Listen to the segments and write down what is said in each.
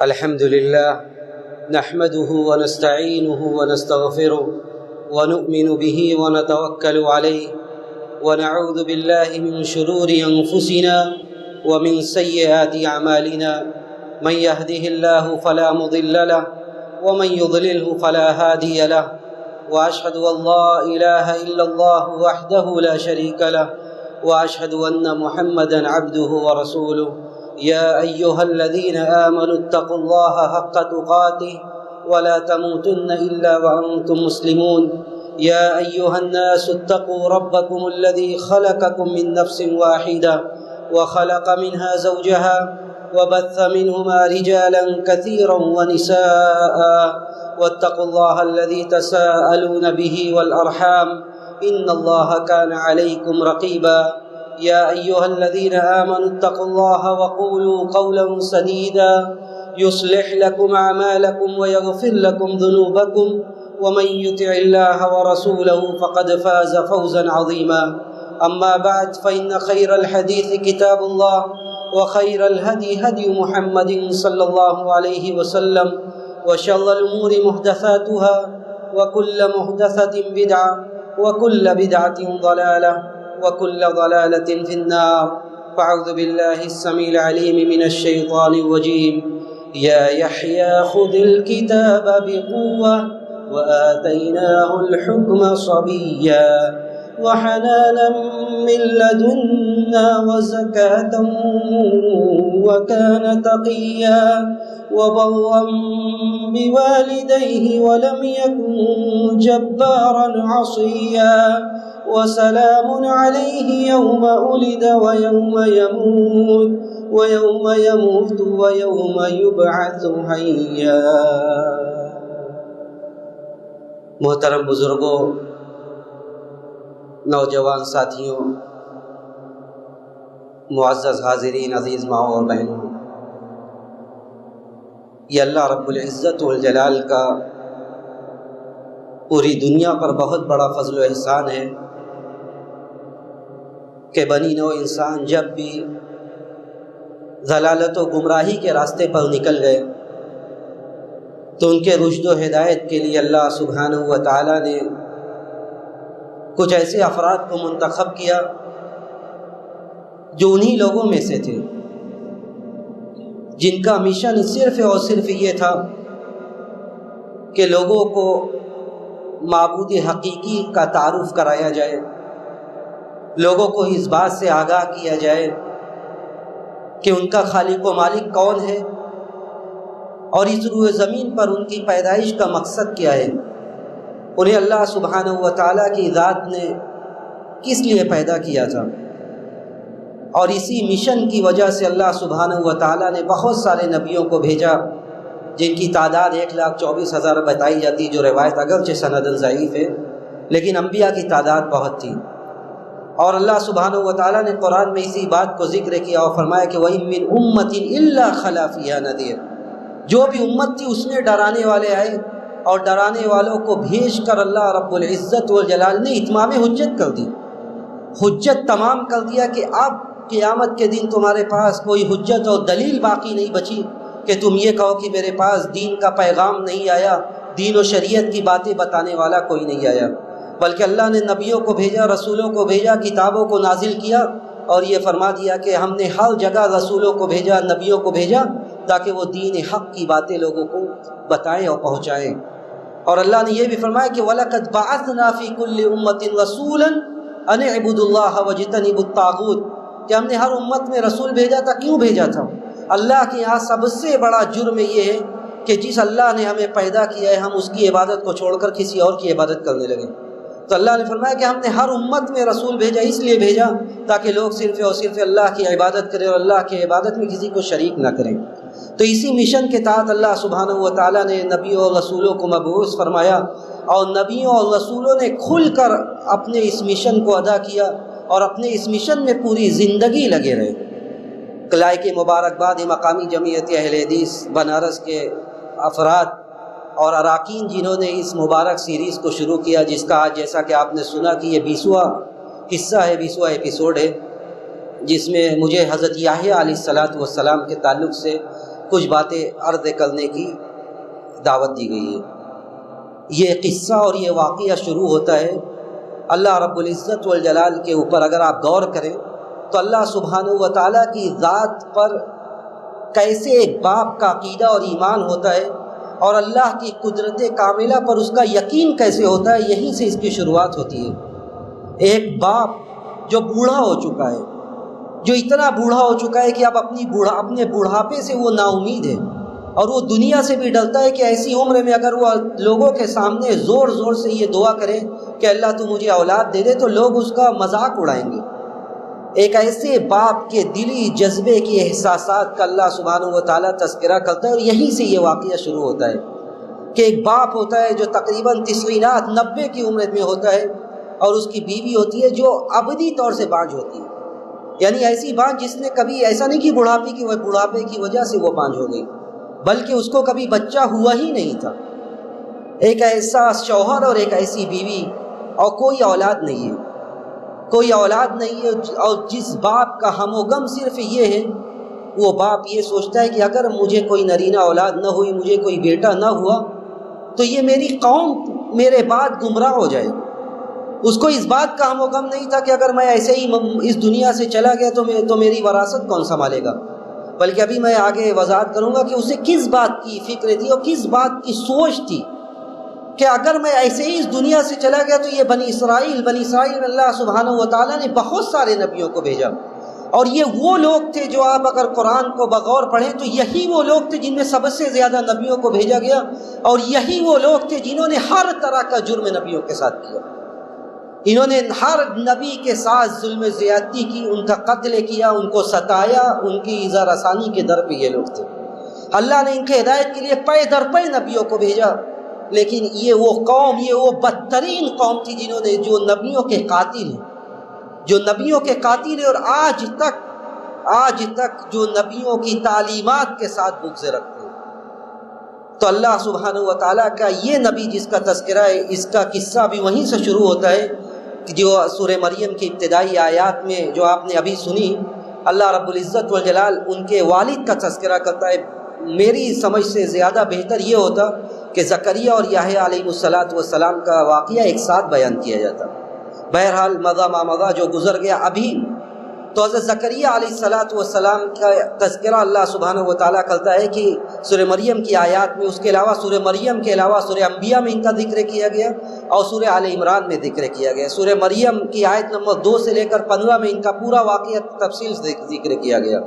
الحمد لله نحمده ونستعينه ونستغفره ونؤمن به ونتوكل عليه ونعوذ بالله من شرور أنفسنا ومن سيئات أعمالنا من يهده الله فلا مضل له ومن يضلله فلا هادي له وأشهد أن لا إله إلا الله وحده لا شريك له وأشهد أن محمدا عبده ورسوله يا أيها الذين آمنوا اتقوا الله حق تقاته ولا تموتن إلا وأنتم مسلمون يا أيها الناس اتقوا ربكم الذي خلقكم من نفس واحدة وخلق منها زوجها وبث منهما رجالا كثيرا ونساء واتقوا الله الذي تساءلون به والأرحام إن الله كان عليكم رقيبا يا أيها الذين آمنوا اتقوا الله وقولوا قولا سديدا يصلح لكم أعمالكم ويغفر لكم ذنوبكم ومن يطع الله ورسوله فقد فاز فوزا عظيما أما بعد فإن خير الحديث كتاب الله وخير الهدي هدي محمد صلى الله عليه وسلم وشر الأمور محدثاتها وكل محدثة بدعة وكل بدعة ضلالة وكل ضلالة في النار فأعوذ بالله السميع العليم من الشيطان الرجيم يا يحيى خذ الكتاب بقوة وآتيناه الحكم صبيا وحنانا من لدنا وزكاة وكان تقيا وبرا بوالديه ولم يكن جبارا عصيا وسلام عليه يوم ولد ويوم يموت ويوم يبعث حيا۔ محترم بزرگوں، نوجوان ساتھیوں، معزز حاضرین، عزیز ماؤں اور بہنوں، یہ اللہ رب العزت والجلال کا پوری دنیا پر بہت بڑا فضل و احسان ہے کہ بنی نوع انسان جب بھی ضلالت و گمراہی کے راستے پر نکل گئے تو ان کے رشد و ہدایت کے لیے اللہ سبحانہ و تعالی نے کچھ ایسے افراد کو منتخب کیا جو انہی لوگوں میں سے تھے جن کا مشن صرف اور صرف یہ تھا کہ لوگوں کو معبود حقیقی کا تعارف کرایا جائے، لوگوں کو اس بات سے آگاہ کیا جائے کہ ان کا خالق و مالک کون ہے اور اس روئے زمین پر ان کی پیدائش کا مقصد کیا ہے، انہیں اللہ سبحانہ و تعالیٰ کی ذات نے کس لیے پیدا کیا تھا۔ اور اسی مشن کی وجہ سے اللہ سبحانہ و تعالیٰ نے بہت سارے نبیوں کو بھیجا جن کی تعداد 1,24,000 بتائی جاتی، جو روایت اگرچہ سنداً ضعیف ہے لیکن انبیاء کی تعداد بہت تھی۔ اور اللہ سبحانہ و تعالیٰ نے قرآن میں اسی بات کو ذکر کیا اور فرمایا کہ وَإِن مِّنْ أُمَّةٍ إِلَّا خَلَا فِيهَا نَذِيرٌ، جو بھی امت تھی اس میں ڈرانے والے آئے اور ڈرانے والوں کو بھیج کر اللہ رب العزت والجلال نے اتمام حجت کر دی، حجت تمام کر دیا کہ اب قیامت کے دن تمہارے پاس کوئی حجت اور دلیل باقی نہیں بچی کہ تم یہ کہو کہ میرے پاس دین کا پیغام نہیں آیا، دین و شریعت کی باتیں بتانے والا کوئی نہیں آیا، بلکہ اللہ نے نبیوں کو بھیجا، رسولوں کو بھیجا، کتابوں کو نازل کیا اور یہ فرما دیا کہ ہم نے ہر جگہ رسولوں کو بھیجا، نبیوں کو بھیجا تاکہ وہ دین حق کی باتیں لوگوں کو بتائیں اور پہنچائیں۔ اور اللہ نے یہ بھی فرمایا کہ وَلَقَدْ بَعَثْنَا فِي كُلِّ أُمَّةٍ رَسُولًا أَنِ اعْبُدُوا اللَّهَ وَاجْتَنِبُوا الطَّاغُوتَ، کہ ہم نے ہر امت میں رسول بھیجا تھا۔ کیوں بھیجا تھا؟ اللہ کے یہاں سب سے بڑا جرم یہ ہے کہ جس اللہ نے ہمیں پیدا کیا ہے ہم اس کی عبادت کو چھوڑ کر کسی اور کی عبادت کرنے لگے۔ تو اللہ نے فرمایا کہ ہم نے ہر امت میں رسول بھیجا، اس لیے بھیجا تاکہ لوگ صرف اور صرف اللہ کی عبادت کریں اور اللہ کی عبادت میں کسی کو شریک نہ کریں۔ تو اسی مشن کے تحت اللہ سبحانہ و تعالیٰ نے نبیوں اور رسولوں کو مبعوث فرمایا اور نبیوں اور رسولوں نے کھل کر اپنے اس مشن کو ادا کیا اور اپنے اس مشن میں پوری زندگی لگے رہے۔ لائق مبارکباد مقامی جمعیت اہل حدیث بنارس کے افراد اور اراکین جنہوں نے اس مبارک سیریز کو شروع کیا، جس کا آج جیسا کہ آپ نے سنا کہ یہ 20واں حصہ ہے، 20واں ایپیسوڈ ہے، جس میں مجھے حضرت یحییٰ علیہ السلام کے تعلق سے کچھ باتیں عرض کرنے کی دعوت دی گئی ہے۔ یہ قصہ اور یہ واقعہ شروع ہوتا ہے اللہ رب العزت والجلال کے اوپر اگر آپ غور کریں تو اللہ سبحانہ و تعالیٰ کی ذات پر کیسے ایک باپ کا عقیدہ اور ایمان ہوتا ہے اور اللہ کی قدرت کاملہ پر اس کا یقین کیسے ہوتا ہے، یہیں سے اس کی شروعات ہوتی ہے۔ ایک باپ جو بوڑھا ہو چکا ہے، جو اتنا بوڑھا ہو چکا ہے کہ اب اپنے بوڑھاپے سے وہ نا امید ہے اور وہ دنیا سے بھی ڈرتا ہے کہ ایسی عمر میں اگر وہ لوگوں کے سامنے زور زور سے یہ دعا کرے کہ اللہ تو مجھے اولاد دے دے تو لوگ اس کا مذاق اڑائیں گے۔ ایک ایسے باپ کے دلی جذبے کے احساسات کا اللہ سبحانہ و تعالیٰ تذکرہ کرتا ہے، اور یہیں سے یہ واقعہ شروع ہوتا ہے کہ ایک باپ ہوتا ہے جو تقریباً 90 کی عمر میں ہوتا ہے، اور اس کی بیوی ہوتی ہے جو ابدی طور سے بانجھ ہوتی ہے، یعنی ایسی بانجھ جس نے کبھی ایسا نہیں کہ بڑھاپے کی وجہ سے وہ بانجھ ہو گئی، بلکہ اس کو کبھی بچہ ہوا ہی نہیں تھا۔ ایک ایسا شوہر اور ایک ایسی بیوی، اور کوئی اولاد نہیں ہے، کوئی اولاد نہیں ہے، اور جس باپ کا ہم و غم صرف یہ ہے، وہ باپ یہ سوچتا ہے کہ اگر مجھے کوئی نرینہ اولاد نہ ہوئی، مجھے کوئی بیٹا نہ ہوا تو یہ میری قوم میرے بعد گمراہ ہو جائے گی۔ اس کو اس بات کا ہم و غم نہیں تھا کہ اگر میں ایسے ہی اس دنیا سے چلا گیا تو میری وراثت کون سنبھالے گا، بلکہ ابھی میں آگے وضاحت کروں گا کہ اسے کس بات کی فکر تھی اور کس بات کی سوچ تھی کہ اگر میں ایسے ہی اس دنیا سے چلا گیا تو یہ بنی اسرائیل میں اللہ سبحانہ و تعالیٰ نے بہت سارے نبیوں کو بھیجا، اور یہ وہ لوگ تھے جو آپ اگر قرآن کو بغور پڑھیں تو یہی وہ لوگ تھے جن میں سب سے زیادہ نبیوں کو بھیجا گیا، اور یہی وہ لوگ تھے جنہوں نے ہر طرح کا جرم نبیوں کے ساتھ کیا۔ انہوں نے ہر نبی کے ساتھ ظلم زیادتی کی، ان کا قتل کیا، ان کو ستایا، ان کی ایذا رسانی کے در پہ یہ لوگ تھے۔ اللہ نے ان کے ہدایت کے لیے پے در پے نبیوں کو بھیجا، لیکن یہ وہ قوم، یہ وہ بدترین قوم تھی جنہوں نے جو نبیوں کے قاتل ہیں، اور آج تک جو نبیوں کی تعلیمات کے ساتھ بغض رکھتے ہیں۔ تو اللہ سبحانہ و تعالیٰ کا یہ نبی جس کا تذکرہ ہے، اس کا قصہ بھی وہیں سے شروع ہوتا ہے جو سورہ مریم کی ابتدائی آیات میں جو آپ نے ابھی سنی، اللہ رب العزت والجلال ان کے والد کا تذکرہ کرتا ہے۔ میری سمجھ سے زیادہ بہتر یہ ہوتا کہ زکریا اور یحییٰ علیہ السلام کا واقعہ ایک ساتھ بیان کیا جاتا۔ بہرحال مضی جو گزر گیا ابھی، تو حضرت زکریا علیہ السلام کا تذکرہ اللہ سبحانہ و تعالیٰ کرتا ہے کہ سورہ مریم کی آیات میں، اس کے علاوہ سورہ مریم کے علاوہ سورہ انبیاء میں ان کا ذکر کیا گیا اور سورہ آل عمران میں ذکر کیا گیا۔ سورہ مریم کی آیت نمبر 2 سے لے کر 15 میں ان کا پورا واقعہ تفصیل سے ذکر کیا گیا۔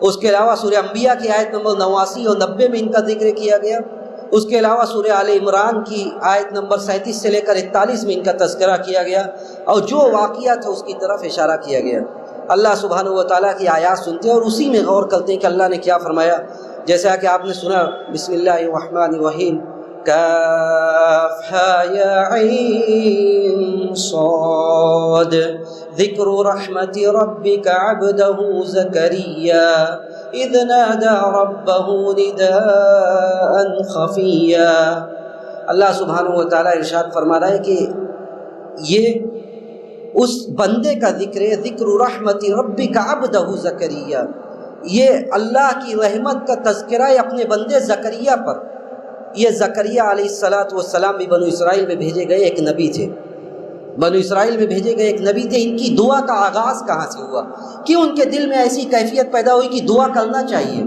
اس کے علاوہ سورہ انبیاء کی آیت نمبر 89 اور 90 میں ان کا ذکر کیا گیا۔ اس کے علاوہ سورہ آل عمران کی آیت نمبر 37 سے لے کر 41 میں ان کا تذکرہ کیا گیا، اور جو واقعہ تھا اس کی طرف اشارہ کیا گیا۔ اللہ سبحانہ و تعالیٰ کی آیات سنتے ہیں اور اسی میں غور کرتے ہیں کہ اللہ نے کیا فرمایا۔ جیسا کہ آپ نے سنا، بسم اللہ الرحمن الرحیم، کافہا یا عین صاد، ذکر رحمت ربک عبدہ زکریا اذ نادى ربه نداء خفیا۔ اللہ سبحانہ و تعالیٰ ارشاد فرما رہا ہے کہ یہ اس بندے کا ذکر ہے، ذکر رحمت ربک عبدہ زکریا، یہ اللہ کی رحمت کا تذکرہ ہے اپنے بندے زکریا پر۔ یہ زکریا علیہ السلام بھی بنو اسرائیل میں بھیجے گئے ایک نبی تھے، بنو اسرائیل میں بھیجے گئے ایک نبی تھے۔ ان کی دعا کا آغاز کہاں سے ہوا؟ کیوں ان کے دل میں ایسی کیفیت پیدا ہوئی کہ دعا کرنا چاہیے؟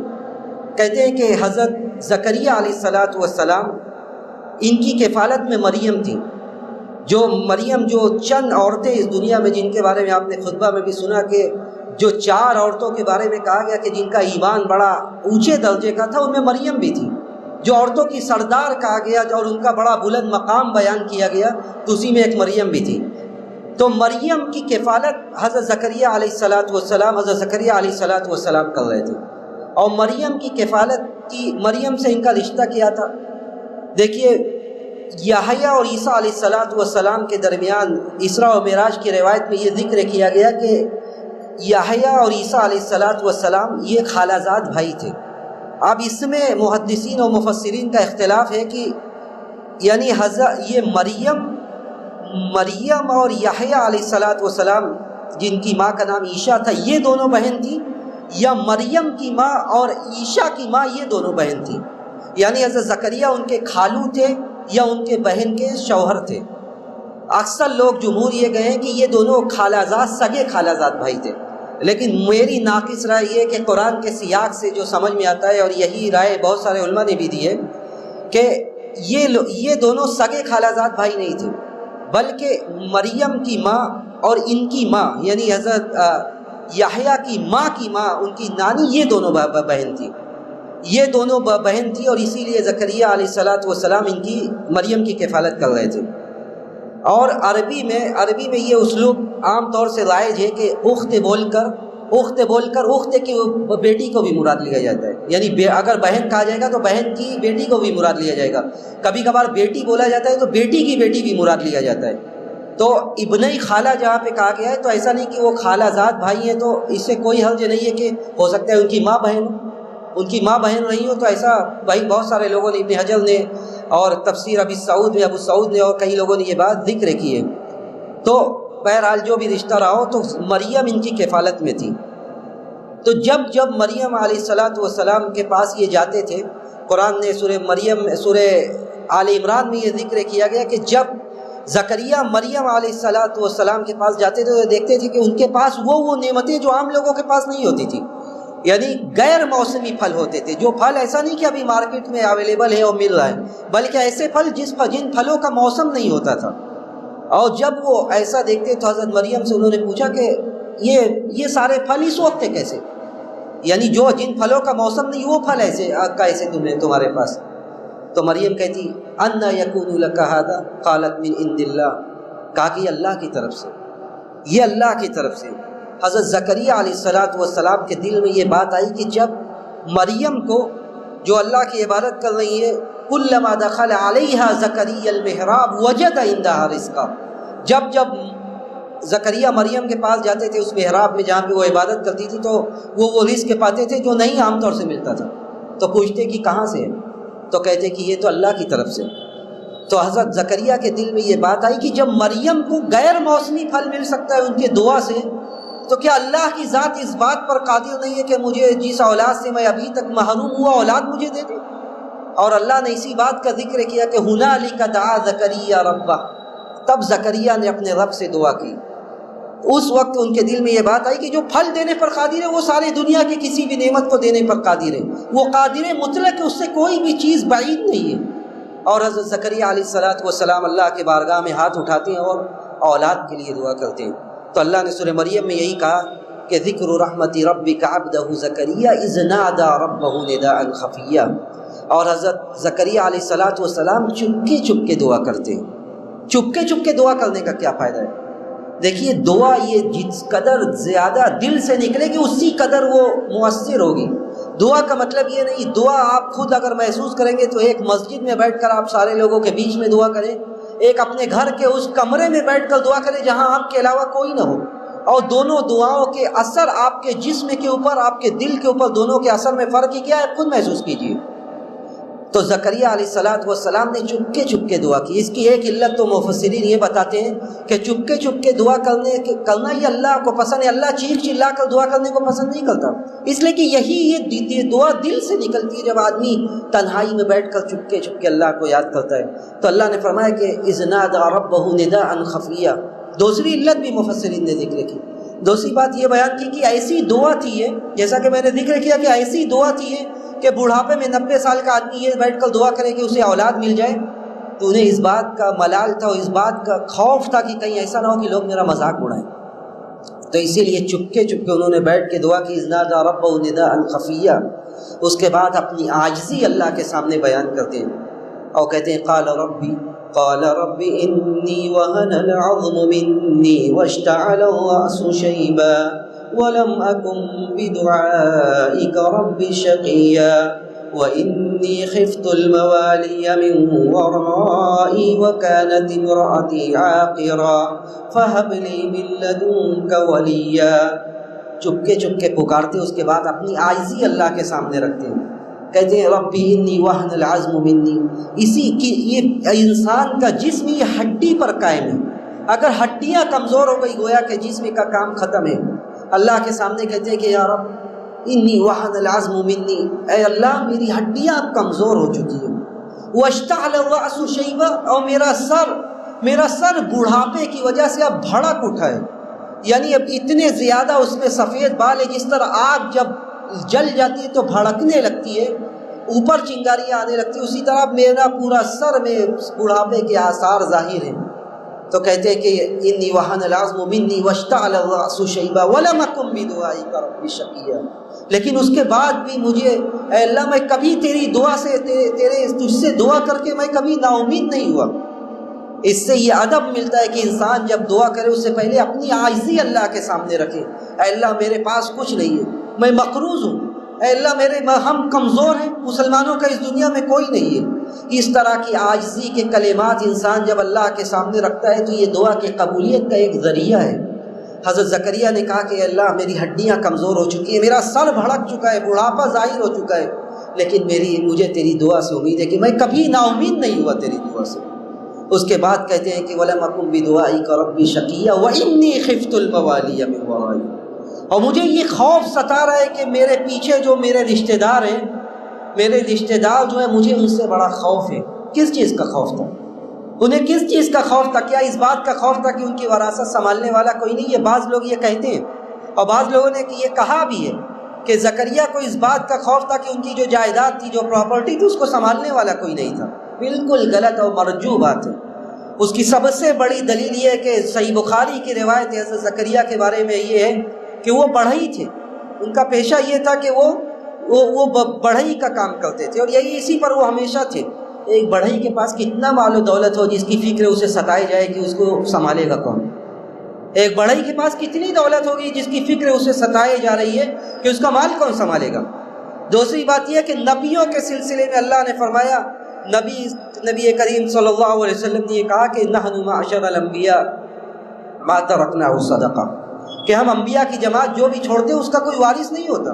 کہتے ہیں کہ حضرت زکریا علیہ السلام، ان کی کفالت میں مریم تھی، جو چند عورتیں اس دنیا میں جن کے بارے میں آپ نے خطبہ میں بھی سنا کہ جو 4 عورتوں کے بارے میں کہا گیا کہ جن کا ایمان بڑا اونچے درجے کا تھا، ان میں مریم بھی تھی، جو عورتوں کی سردار کہا گیا اور ان کا بڑا بلند مقام بیان کیا گیا، تو اسی میں ایک مریم بھی تھی۔ تو مریم کی کفالت حضرت زکریا علیہ السلام کر رہے تھے، اور مریم کی کفالت کی، مریم سے ان کا رشتہ کیا تھا؟ دیکھیے، یحییٰ اور عیسیٰ علیہ السلام کے درمیان اسراء و معراج کی روایت میں یہ ذکر کیا گیا کہ یحییٰ اور عیسیٰ علیہ السلام یہ خالہ زاد بھائی تھے۔ اب اس میں محدثین و مفسرین کا اختلاف ہے کہ یعنی یہ مریم اور یحییٰ علیہ السلام جن کی ماں کا نام عیشا تھا، یہ دونوں بہن تھیں، یا مریم کی ماں اور عیشا کی ماں یہ دونوں بہن تھیں، یعنی حضرت زکریا ان کے خالو تھے یا ان کے بہن کے شوہر تھے۔ اکثر لوگ جمہور یہ گئے کہ یہ دونوں خالہ زاد سگے خالہ زاد بھائی تھے، لیکن میری ناقص رائے یہ کہ قرآن کے سیاق سے جو سمجھ میں آتا ہے، اور یہی رائے بہت سارے علماء نے بھی دی ہے، کہ یہ دونوں سگے خالہ زاد بھائی نہیں تھے، بلکہ مریم کی ماں اور ان کی ماں یعنی حضرت یحییٰ کی ماں ان کی نانی، یہ دونوں بہن تھی، یہ دونوں بہن تھی، اور اسی لیے زکریا علیہ السلام ان کی مریم کی کفالت کر رہے تھے۔ اور عربی میں یہ اسلوب عام طور سے رائج ہے کہ اخت بول کر اخت کی بیٹی کو بھی مراد لیا جاتا ہے، یعنی اگر بہن کہا جائے گا تو بہن کی بیٹی کو بھی مراد لیا جائے گا، کبھی کبھار بیٹی بولا جاتا ہے تو بیٹی کی بیٹی بھی مراد لیا جاتا ہے۔ تو ابنی خالہ جہاں پہ کہا گیا ہے تو ایسا نہیں کہ وہ خالہ زاد بھائی ہیں، تو اس سے کوئی حرج نہیں ہے کہ ہو سکتا ہے ان کی ماں بہن رہی ہو، تو ایسا بھائی بہت سارے لوگوں نے، ابن حجر نے اور تفسیر ابو سعود نے اور کئی لوگوں نے یہ بات ذکر کی ہے۔ تو بہرحال جو بھی رشتہ رہا ہو، تو مریم ان کی کفالت میں تھی۔ تو جب مریم علیہ السلام کے پاس یہ جاتے تھے، قرآن نے سورہ آل عمران میں یہ ذکر کیا گیا کہ جب زکریا مریم علیہ السلام کے پاس جاتے تھے تو دیکھتے تھے کہ ان کے پاس وہ نعمتیں جو عام لوگوں کے پاس نہیں ہوتی تھی، یعنی غیر موسمی پھل ہوتے تھے، جو پھل ایسا نہیں کہ ابھی مارکیٹ میں اویلیبل ہے اور مل رہا ہے، بلکہ ایسے پھل جن پھلوں کا موسم نہیں ہوتا تھا۔ اور جب وہ ایسا دیکھتے تو حضرت مریم سے انہوں نے پوچھا کہ یہ سارے پھل اس وقت کیسے، یعنی جن پھلوں کا موسم نہیں وہ پھل کیسے تمہارے پاس؟ تو مریم کہتی ان یکون لک ھذا قالت من عند اللہ، کہا کہ یہ اللہ کی طرف سے۔ حضرت زکریا علیہ السلام کے دل میں یہ بات آئی کہ جب مریم کو جو اللہ کی عبادت کر رہی ہے، کلما دخل علیہا زکریا المحراب وجد عندها رزقا، جب زکریا مریم کے پاس جاتے تھے اس محراب میں جہاں پہ وہ عبادت کرتی تھی، تو وہ رزق پاتے تھے جو نہیں عام طور سے ملتا تھا۔ تو پوچھتے کہ کہاں سے ہے؟ تو کہتے کہ یہ تو اللہ کی طرف سے۔ تو حضرت زکریا کے دل میں یہ بات آئی کہ جب مریم کو غیر موسمی پھل مل سکتا ہے ان کے دعا سے، تو کیا اللہ کی ذات اس بات پر قادر نہیں ہے کہ مجھے جس اولاد سے میں ابھی تک محروم ہوا اولاد مجھے دے دے؟ اور اللہ نے اسی بات کا ذکر کیا کہ ہنالک دعا زکریا ربہ، تب زکریا نے اپنے رب سے دعا کی۔ اس وقت ان کے دل میں یہ بات آئی کہ جو پھل دینے پر قادر ہے وہ ساری دنیا کی کسی بھی نعمت کو دینے پر قادر ہے، وہ قادر مطلق ہے، اس سے کوئی بھی چیز بعید نہیں ہے۔ اور حضرت زکریا علیہ السلام اللہ کے بارگاہ میں ہاتھ اٹھاتے ہیں اور اولاد کے لیے دعا کرتے ہیں۔ تو اللہ نے سورہ مریم میں یہی کہا کہ ذکر رحمت ربک عبدہ زکریا اذ نادى ربہ نداء خفیا، اور حضرت زکریا علیہ السلام چپکے دعا کرتے ہیں۔ چپکے دعا کرنے کا کیا فائدہ ہے؟ دیکھیے دعا یہ جس قدر زیادہ دل سے نکلے گی اسی قدر وہ مؤثر ہوگی۔ دعا کا مطلب یہ نہیں، دعا آپ خود اگر محسوس کریں گے تو ایک مسجد میں بیٹھ کر آپ سارے لوگوں کے بیچ میں دعا کریں، ایک اپنے گھر کے اس کمرے میں بیٹھ کر دعا کریں جہاں آپ کے علاوہ کوئی نہ ہو، اور دونوں دعاؤں کے اثر آپ کے جسم کے اوپر، آپ کے دل کے اوپر، دونوں کے اثر میں فرق کیا ہے خود محسوس کیجیے۔ تو زکریا علیہ السلام نے چپکے دعا کی۔ اس کی ایک علت تو مفسرین یہ بتاتے ہیں کہ چپکے دعا کرنا یہ اللہ کو پسند ہے، اللہ چیخ چلا کر دعا کرنے کو پسند نہیں کرتا، اس لیے کہ یہ دعا دل سے نکلتی ہے جب آدمی تنہائی میں بیٹھ کر چپکے اللہ کو یاد کرتا ہے۔ تو اللہ نے فرمایا کہ اذ نادى ربہ نداء خفیا۔ دوسری علت بھی مفسرین نے ذکر کی، دوسری بات یہ بیان کی کہ ایسی دعا تھی ہے، جیسا کہ میں نے ذکر کیا کہ ایسی دعا تھی ہے کہ بڑھاپے میں 90 سال کا آدمی یہ بیٹھ کر دعا کرے کہ اسے اولاد مل جائے، تو انہیں اس بات کا ملال تھا اور اس بات کا خوف تھا کہ کہیں ایسا نہ ہو کہ لوگ میرا مذاق اڑائیں۔ تو اسی لیے چپکے انہوں نے بیٹھ کے دعا کی، اذ نادى ربہ نداء خفیا۔ اس کے بعد اپنی عاجزی اللہ کے سامنے بیان کرتے ہیں اور کہتے ہیں قال رب انی وهن العظم منی واشتعل الرأس شیبا ولم أكن بدعائك رب شقيا وإني خفت الموالي من ورائي وكانت امرأتي عاقرا فهب لي من لدنك وليا۔ چپکے پکارتے، اس کے بعد اپنی عاجزی اللہ کے سامنے رکھتے ہیں، کہتے ہیں ربی انی وہن العظم منی۔ یہ انسان کا جسم یہ ہڈی پر قائم ہے، اگر ہڈیاں کمزور ہو گئی گویا کہ جسم کا کام ختم ہے۔ اللہ کے سامنے کہتے ہیں کہ یا رب انی وہن العظم منی، اے اللہ میری ہڈیاں اب کمزور ہو چکی ہیں، واشتعل الرأس شیبا، اور میرا سر بڑھاپے کی وجہ سے اب بھڑک اٹھا ہے، یعنی اب اتنے زیادہ اس میں سفید بال ہے، جس طرح آگ جب جل جاتی ہے تو بھڑکنے لگتی ہے، اوپر چنگاریاں آنے لگتی ہے، اسی طرح میرا پورا سر میں بڑھاپے کے آثار ظاہر ہیں۔ تو کہتے ہیں کہ انی وہن العظم منی واشتعل الرأس شیبا ولم اکن بدعائک رب شقیا، لیکن اس کے بعد بھی مجھے اے اللہ میں کبھی تیری دعا سے تجھ سے دعا کر کے میں کبھی نا امید نہیں ہوا۔ اس سے یہ ادب ملتا ہے کہ انسان جب دعا کرے اس سے پہلے اپنی عاجزی اللہ کے سامنے رکھے، اے اللہ میرے پاس کچھ نہیں ہے، میں مقروض ہوں، اے اللہ ہم کمزور ہیں، مسلمانوں کا اس دنیا میں کوئی نہیں ہے۔ اس طرح کی عاجزی کے کلمات انسان جب اللہ کے سامنے رکھتا ہے تو یہ دعا کی قبولیت کا ایک ذریعہ ہے۔ حضرت زکریا نے کہا کہ اللہ میری ہڈیاں کمزور ہو چکی ہیں، میرا سر بھڑک چکا ہے، بڑھاپا ظاہر ہو چکا ہے، لیکن مجھے تیری دعا سے امید ہے کہ میں کبھی نا امید نہیں ہوا تیری دعا سے۔ اس کے بعد کہتے ہیں کہ وَلَمْ أَكُنْ بِدُعَائِكَ رَبِّ شَقِيًّا وَإِنِّي خِفْتُ الْمَوَالِيَ مِنْ وَرَائِي، اور مجھے یہ خوف ستا رہا ہے کہ میرے پیچھے جو میرے رشتہ دار ہیں، میرے رشتہ دار جو ہیں مجھے ان سے بڑا خوف ہے۔ کس چیز کا خوف تھا انہیں؟ کس چیز کا خوف تھا؟ کیا اس بات کا خوف تھا کہ ان کی وراثت سنبھالنے والا کوئی نہیں؟ یہ بعض لوگ یہ کہتے ہیں، اور بعض لوگوں نے یہ کہا بھی ہے کہ زکریا کو اس بات کا خوف تھا کہ ان کی جو جائیداد تھی، جو پراپرٹی تھی، اس کو سنبھالنے والا کوئی نہیں تھا۔ بالکل غلط اور مرجوع بات ہے۔ اس کی سب سے بڑی دلیل یہ ہے کہ صحیح بخاری کی روایت ہے حضرت زکریا کے بارے میں یہ ہے کہ وہ بڑھئی تھے، ان کا پیشہ یہ تھا کہ وہ بڑھئی کا کام کرتے تھے، اور اسی پر وہ ہمیشہ تھے۔ ایک بڑھئی کے پاس کتنا مال و دولت ہو، جس کی فکر اسے ستائے جائے کہ اس کو سنبھالے گا کون؟ ایک بڑھئی کے پاس کتنی دولت ہوگی جس کی فکر اسے ستائے جا رہی ہے کہ اس کا مال کون سنبھالے گا؟ دوسری بات یہ ہے کہ نبیوں کے سلسلے میں اللہ نے فرمایا، نبی کریم صلی اللہ علیہ وسلم نے یہ کہا کہ نحن معشر الانبیاء ما ترکنا صدقہ، کہ ہم انبیاء کی جماعت جو بھی چھوڑتے ہیں اس کا کوئی وارث نہیں ہوتا،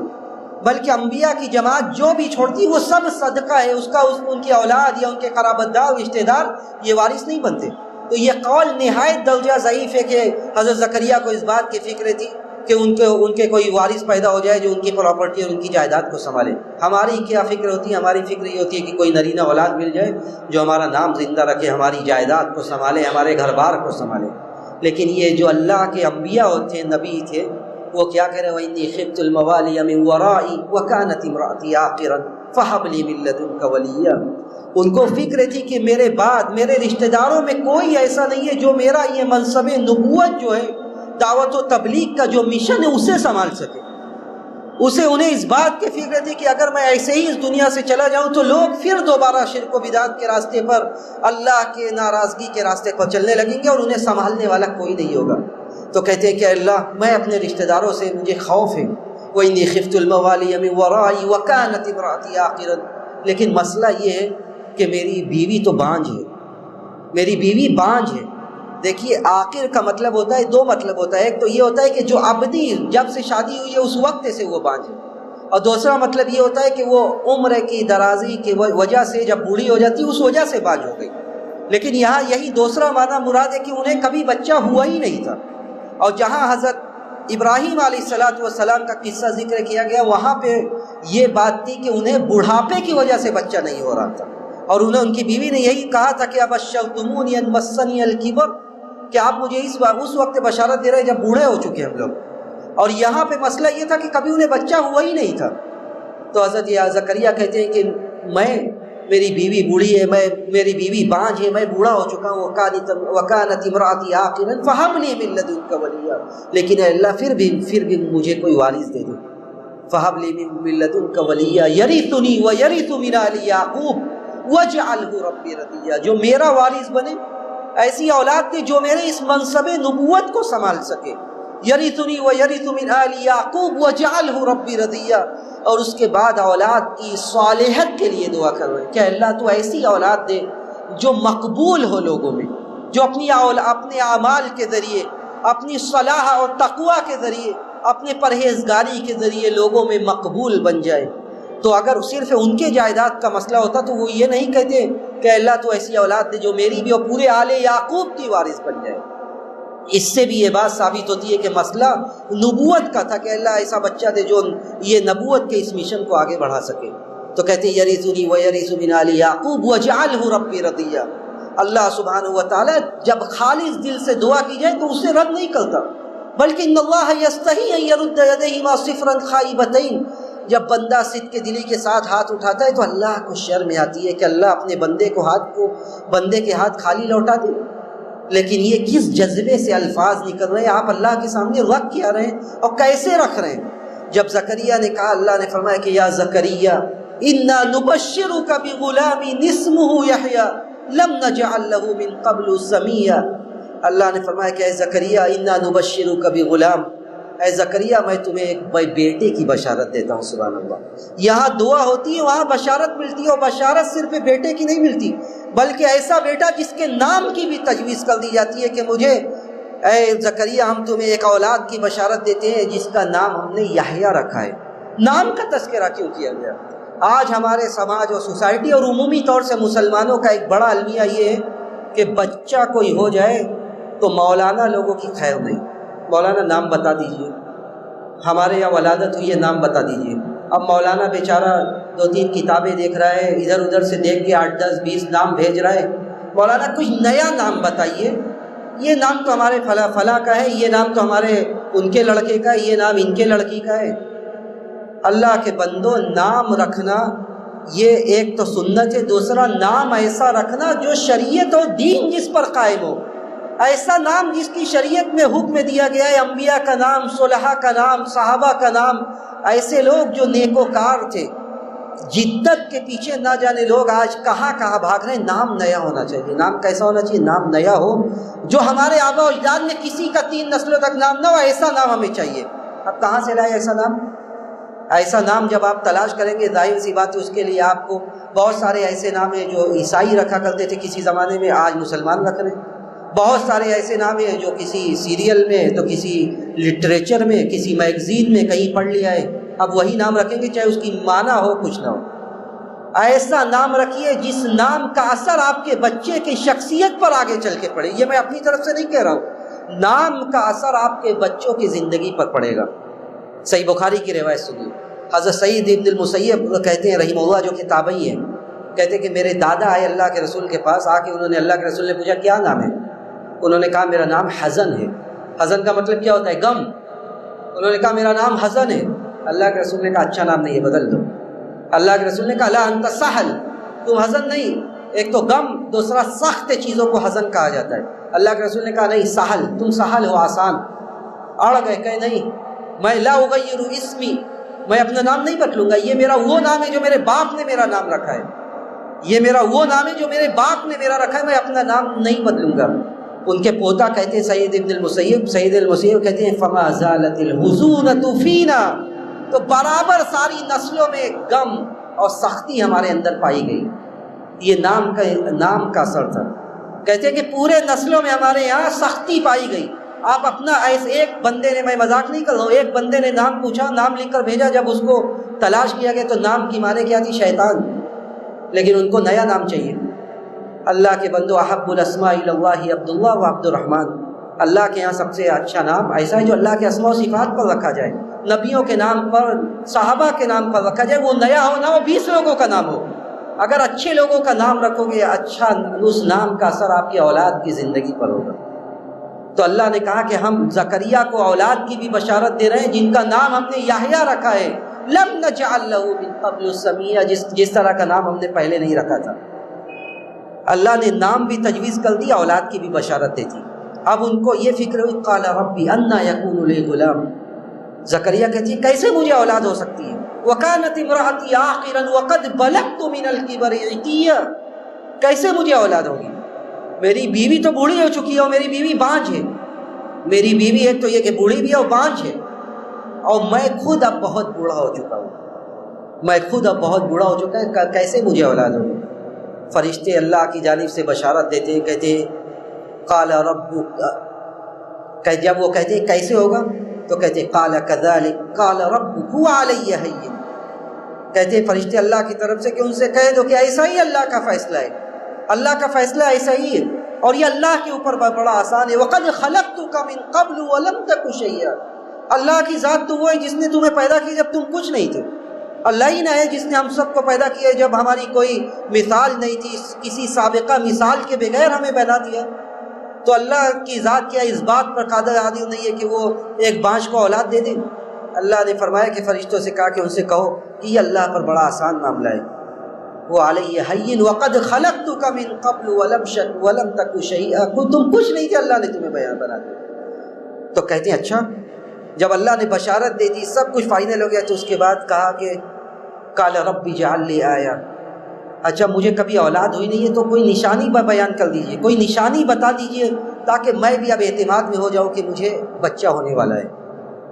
بلکہ انبیاء کی جماعت جو بھی چھوڑتی وہ سب صدقہ ہے، ان کی اولاد یا ان کے قرابت دار رشتہ دار یہ وارث نہیں بنتے۔ تو یہ قول نہایت درجہ ضعیف ہے کہ حضرت زکریا کو اس بات کی فکر تھی کہ ان کے کوئی وارث پیدا ہو جائے جو ان کی پراپرٹی اور ان کی جائیداد کو سنبھالے۔ ہماری کیا فکر ہوتی ہے؟ ہماری فکر یہ ہوتی ہے کہ کوئی نرینہ اولاد مل جائے جو ہمارا نام زندہ رکھے، ہماری جائیداد کو سنبھالے، ہمارے گھر بار کو سنبھالے۔ لیکن یہ جو اللہ کے انبیاء ہوتے ہیں، نبی تھے، وہ کیا کہہ رہے ہیں؟ وَإِنِّي خِفْتُ الْمَوَالِيَ مِنْ وَرَائِي وَكَانَتِ امْرَأَتِي عَاقِرًا فَهَبْ لِي مِن لَّدُنكَ وَلِيًّا، ان کو فکر تھی کہ میرے بعد میرے رشتہ داروں میں کوئی ایسا نہیں ہے جو میرا یہ منصب نبوت جو ہے، دعوت و تبلیغ کا جو مشن ہے، اسے سنبھال سکے۔ انہیں اس بات کی فکر تھی کہ اگر میں ایسے ہی اس دنیا سے چلا جاؤں تو لوگ پھر دوبارہ شرک و بدعت کے راستے پر، اللہ کے ناراضگی کے راستے پر چلنے لگیں گے، اور انہیں سنبھالنے والا کوئی نہیں ہوگا۔ تو کہتے ہیں کہ اللہ میں اپنے رشتہ داروں سے مجھے خوف ہے، وَإِنِّي خِفْتُ الْمَوَالِيَ مِنْ وَرَائِي وَكَانَتِ امْرَأَتِي عَاقِرًا، لیکن مسئلہ یہ ہے کہ میری بیوی تو بانجھ ہے، میری بیوی بانجھ ہے۔ دیکھیے عاقر کا مطلب ہوتا ہے، دو مطلب ہوتا ہے، ایک تو یہ ہوتا ہے کہ جو ابدی جب سے شادی ہوئی ہے اس وقت سے وہ بانجھ ہے، اور دوسرا مطلب یہ ہوتا ہے کہ وہ عمر کی درازی کی وجہ سے جب بوڑھی ہو جاتی اس وجہ سے بانجھ ہو گئی۔ لیکن یہاں یہی دوسرا معنی مراد ہے کہ انہیں کبھی بچہ ہوا ہی نہیں تھا، اور جہاں حضرت ابراہیم علیہ السلام کا قصہ ذکر کیا گیا وہاں پہ یہ بات تھی کہ انہیں بڑھاپے کی وجہ سے بچہ نہیں ہو رہا تھا، اور ان کی بیوی نے یہی کہا تھا کہ ابشرتمونی ان مسنی الکبر، کہ آپ مجھے اس وقت بشارت دے رہے جب بوڑھے ہو چکے ہم لوگ، اور یہاں پہ مسئلہ یہ تھا کہ کبھی انہیں بچہ ہوا ہی نہیں تھا۔ تو حضرت زکریا کہتے ہیں کہ میری بیوی بوڑھی ہے، میری بیوی بانجھ ہے، میں بوڑھا ہو چکا ہوں، وَكَانَتِ امْرَأَتِي عَاقِرًا فَهَبْ لِي مِن لَّدُنكَ وَلِيًّا، لیکن اے اللہ پھر بھی مجھے کوئی وارث دے دو، فَهَبْ لِي مِن لَّدُنكَ وَلِيًّا يَرِثُنِي وَيَرِثُ مِنْ آلِ يَعْقُوبَ وَاجْعَلْهُ رَبِّ رَضِيًّا، جو میرا وارث بنے، ایسی اولاد دے جو میرے اس منصب نبوت کو سنبھال سکے، یرثنی ویرث من آل یعقوب وجعلہ ربی رضیا، اور اس کے بعد اولاد کی صالحت کے لیے دعا کر رہے ہیں کہ اللہ تو ایسی اولاد دے جو مقبول ہو لوگوں میں، جو اپنے اعمال کے ذریعے، اپنی صلاح اور تقوی کے ذریعے، اپنے پرہیزگاری کے ذریعے لوگوں میں مقبول بن جائے۔ تو اگر صرف ان کے جائیداد کا مسئلہ ہوتا تو وہ یہ نہیں کہتے کہ اللہ تو ایسی اولاد دے جو میری بھی اور پورے آل یعقوب کی وارث بن جائے۔ اس سے بھی یہ بات ثابت ہوتی ہے کہ مسئلہ نبوت کا تھا کہ اللہ ایسا بچہ دے جو یہ نبوت کے اس مشن کو آگے بڑھا سکے. تو کہتے ہیں یرثنی ویرث من آل یعقوب واجعلہ ربی رضیہ. اللہ سبحانہ و تعالیٰ جب خالص دل سے دعا کی جائے تو اس سے رد نہیں کرتا، بلکہ ان اللہ یستحی ان یرد یدیہما صفرا خائبتین. جب بندہ صدق کے دلی کے ساتھ ہاتھ اٹھاتا ہے تو اللہ کو شرم آتی ہے کہ اللہ اپنے بندے کے ہاتھ خالی لوٹا دے. لیکن یہ کس جذبے سے الفاظ نکل رہے ہیں، آپ اللہ کے سامنے رکھ کیا رہے ہیں اور کیسے رکھ رہے ہیں. جب زکریا نے کہا، اللہ نے فرمایا کہ یا زکریا انا نبشرک بغلام اسمہ یحییٰ لم نجعل له من قبل سمیہ. اللہ نے فرمایا کہ اے زکریا انا نبشرک بغلام، اے زکریا میں تمہیں ایک بیٹے کی بشارت دیتا ہوں. سبحان اللہ. یہاں دعا ہوتی ہے، وہاں بشارت ملتی ہے، اور بشارت صرف بیٹے کی نہیں ملتی بلکہ ایسا بیٹا جس کے نام کی بھی تجویز کر دی جاتی ہے کہ مجھے اے زکریا ہم تمہیں ایک اولاد کی بشارت دیتے ہیں جس کا نام ہم نے یحییٰ رکھا ہے. نام کا تذکرہ کیوں کیا گیا؟ آج ہمارے سماج اور سوسائٹی اور عمومی طور سے مسلمانوں کا ایک بڑا المیہ یہ ہے کہ بچہ کوئی ہو جائے تو مولانا لوگوں کی خیر نہیں. مولانا نام بتا دیجئے، ہمارے یہاں ولادت ہوئی ہے نام بتا دیجئے. اب مولانا بیچارہ 2-3 کتابیں دیکھ رہا ہے، ادھر ادھر سے دیکھ کے 8, 10, 20 نام بھیج رہا ہے. مولانا کچھ نیا نام بتائیے، یہ نام تو ہمارے فلاں کا ہے، یہ نام تو ہمارے ان کے لڑکے کا ہے، یہ نام ان کے لڑکی کا ہے. اللہ کے بندو، نام رکھنا یہ ایک تو سنت ہے، دوسرا نام ایسا رکھنا جو شریعت اور دین جس پر قائم ہو. ایسا نام جس کی شریعت میں حکم دیا گیا ہے، انبیاء کا نام، صلحاء کا نام، صحابہ کا نام، ایسے لوگ جو نیکوکار تھے. جدت کے پیچھے نہ جانے لوگ آج کہاں کہاں بھاگ رہے ہیں. نام نیا ہونا چاہیے. نام کیسا ہونا چاہیے؟ نام نیا ہو جو ہمارے آباء و اجداد میں کسی کا 3 نسلوں تک نام نہ ہو، ایسا نام ہمیں چاہیے. اب کہاں سے لائے ایسا نام؟ ایسا نام جب آپ تلاش کریں گے ظاہر سی بات ہے اس کے لیے آپ کو بہت سارے ایسے نام ہیں جو عیسائی رکھا کرتے تھے کسی زمانے میں، آج مسلمان رکھ رہے ہیں. بہت سارے ایسے نام ہیں جو کسی سیریل میں تو کسی لٹریچر میں کسی میگزین میں کہیں پڑھ لیا ہے، اب وہی نام رکھیں گے چاہے اس کی معنی ہو کچھ نہ ہو. ایسا نام رکھیے جس نام کا اثر آپ کے بچے کی شخصیت پر آگے چل کے پڑے. یہ میں اپنی طرف سے نہیں کہہ رہا ہوں، نام کا اثر آپ کے بچوں کی زندگی پر پڑے گا. صحیح بخاری کی روایت سنیے، حضرت سعید ابن المسیب کہتے ہیں رحمہ اللہ، جو کہ تابعی ہیں، کہتے ہیں کہ میرے دادا آئے اللہ کے رسول کے پاس. آ کے انہوں نے اللہ کے رسول نے پوچھا کیا نام ہے؟ انہوں نے کہا میرا نام حزن ہے. حزن کا مطلب کیا ہوتا ہے؟ غم. انہوں نے کہا میرا نام حزن ہے. اللہ کے رسول نے کہا اچھا نام نہیں ہے، بدل دو. اللہ کے رسول نے کہا لا انت سہل، تم حزن نہیں، ایک تو غم، دوسرا سخت چیزوں کو حزن کہا جاتا ہے. اللہ کے رسول نے کہا نہیں سہل، تم سہل ہو، آسان. اڑ گئے، کہ نہیں میں لا اغیر اسمی، میں اپنا نام نہیں بدلوں گا. یہ میرا وہ نام ہے جو میرے باپ نے میرا نام رکھا ہے، یہ میرا وہ نام ہے جو میرے باپ نے میرا رکھا ہے، میں اپنا نام نہیں بدلوں گا. ان کے پوتا کہتے ہیں سعید ابن المسیب کہتے ہیں فما زالت الحزونۃ فینا، تو برابر ساری نسلوں میں غم اور سختی ہمارے اندر پائی گئی. یہ نام کا اثر تھا. کہتے ہیں کہ پورے نسلوں میں ہمارے یہاں سختی پائی گئی. آپ اپنا ایسے ایک بندے نے، میں مذاق نہیں کر رہا ہوں، ایک بندے نے نام پوچھا، نام لکھ کر بھیجا، جب اس کو تلاش کیا گیا تو نام کی معنی کیا تھی؟ شیطان. لیکن ان کو نیا نام چاہیے. اللہ کے بندو، احب الاسماء الی اللہ عبداللہ و عبد الرحمن. اللہ کے یہاں سب سے اچھا نام ایسا ہے جو اللہ کے اسماء و صفات پر رکھا جائے، نبیوں کے نام پر، صحابہ کے نام پر رکھا جائے. وہ نیا ہو نہ ہو، 20 لوگوں کا نام ہو. اگر اچھے لوگوں کا نام رکھو گے، اچھا اس نام کا اثر آپ کی اولاد کی زندگی پر ہوگا. تو اللہ نے کہا کہ ہم زکریا کو اولاد کی بھی بشارت دے رہے ہیں جن کا نام ہم نے یحییٰ رکھا ہے. لم نجعل له من قبل سمیہ، جس طرح کا نام ہم نے پہلے نہیں رکھا تھا. اللہ نے نام بھی تجویز کر دیا، اولاد کی بھی بشارت دیتی. اب ان کو یہ فکر ہوئی، قال ربی انا یکون لی غلام. زکریا کہتی ہے کیسے مجھے اولاد ہو سکتی ہے؟ وکانت امرأتی عاقرا وقد بلغت من الکبر عتیہ. کیسے مجھے اولاد ہوگی؟ میری بیوی تو بوڑھی ہو چکی ہے اور میری بیوی بانجھ ہے. میری بیوی ایک تو یہ کہ بوڑھی بھی ہے اور بانجھ ہے، اور میں خود اب بہت بوڑھا ہو چکا ہوں. میں خود اب بہت بوڑھا ہو چکا ہے، کیسے مجھے اولاد ہوگی؟ فرشتے اللہ کی جانب سے بشارت دیتے ہیں، کہتے ہیں قال ربک، جب وہ کہتے ہیں کیسے ہوگا تو کہتے ہیں قال کذالک قال ربک هو علی ہین. کہتے ہیں فرشتے اللہ کی طرف سے کہ ان سے کہہ دو کہ ایسا ہی اللہ کا فیصلہ ہے، اللہ کا فیصلہ ایسا ہی ہے. اور یہ اللہ کے اوپر بڑا آسان ہے۔ وَقَدْ خَلَقْتُكَ مِن قَبْلُ وَلَمْ تَكُ شَيْئًا، اللہ کی ذات تو وہ ہے جس نے تمہیں پیدا کیا جب تم کچھ نہیں تھے۔ اللہ ہی نہ ہے جس نے ہم سب کو پیدا کیا جب ہماری کوئی مثال نہیں تھی، کسی سابقہ مثال کے بغیر ہمیں بنا دیا۔ تو اللہ کی ذات کیا اس بات پر قادر عادل نہیں ہے کہ وہ ایک بانجھ کو اولاد دے دے؟ اللہ نے فرمایا کہ فرشتوں سے کہا کہ ان سے کہو کہ یہ اللہ پر بڑا آسان معاملہ ہے، وہ علیہ حین وقد خلقتک من قبل ولم تک شیئا، تم کچھ نہیں تھے، اللہ نے تمہیں بیان بنا دیا۔ تو کہتے ہیں اچھا، جب اللہ نے بشارت دے دی، سب کچھ فائنل ہو گیا، تو اس کے بعد کہا کہ قال رب اجعل لی آیہ، اچھا مجھے کبھی اولاد ہوئی نہیں ہے تو کوئی نشانی بیان کر دیجئے، کوئی نشانی بتا دیجئے تاکہ میں بھی اب اعتماد میں ہو جاؤں کہ مجھے بچہ ہونے والا ہے۔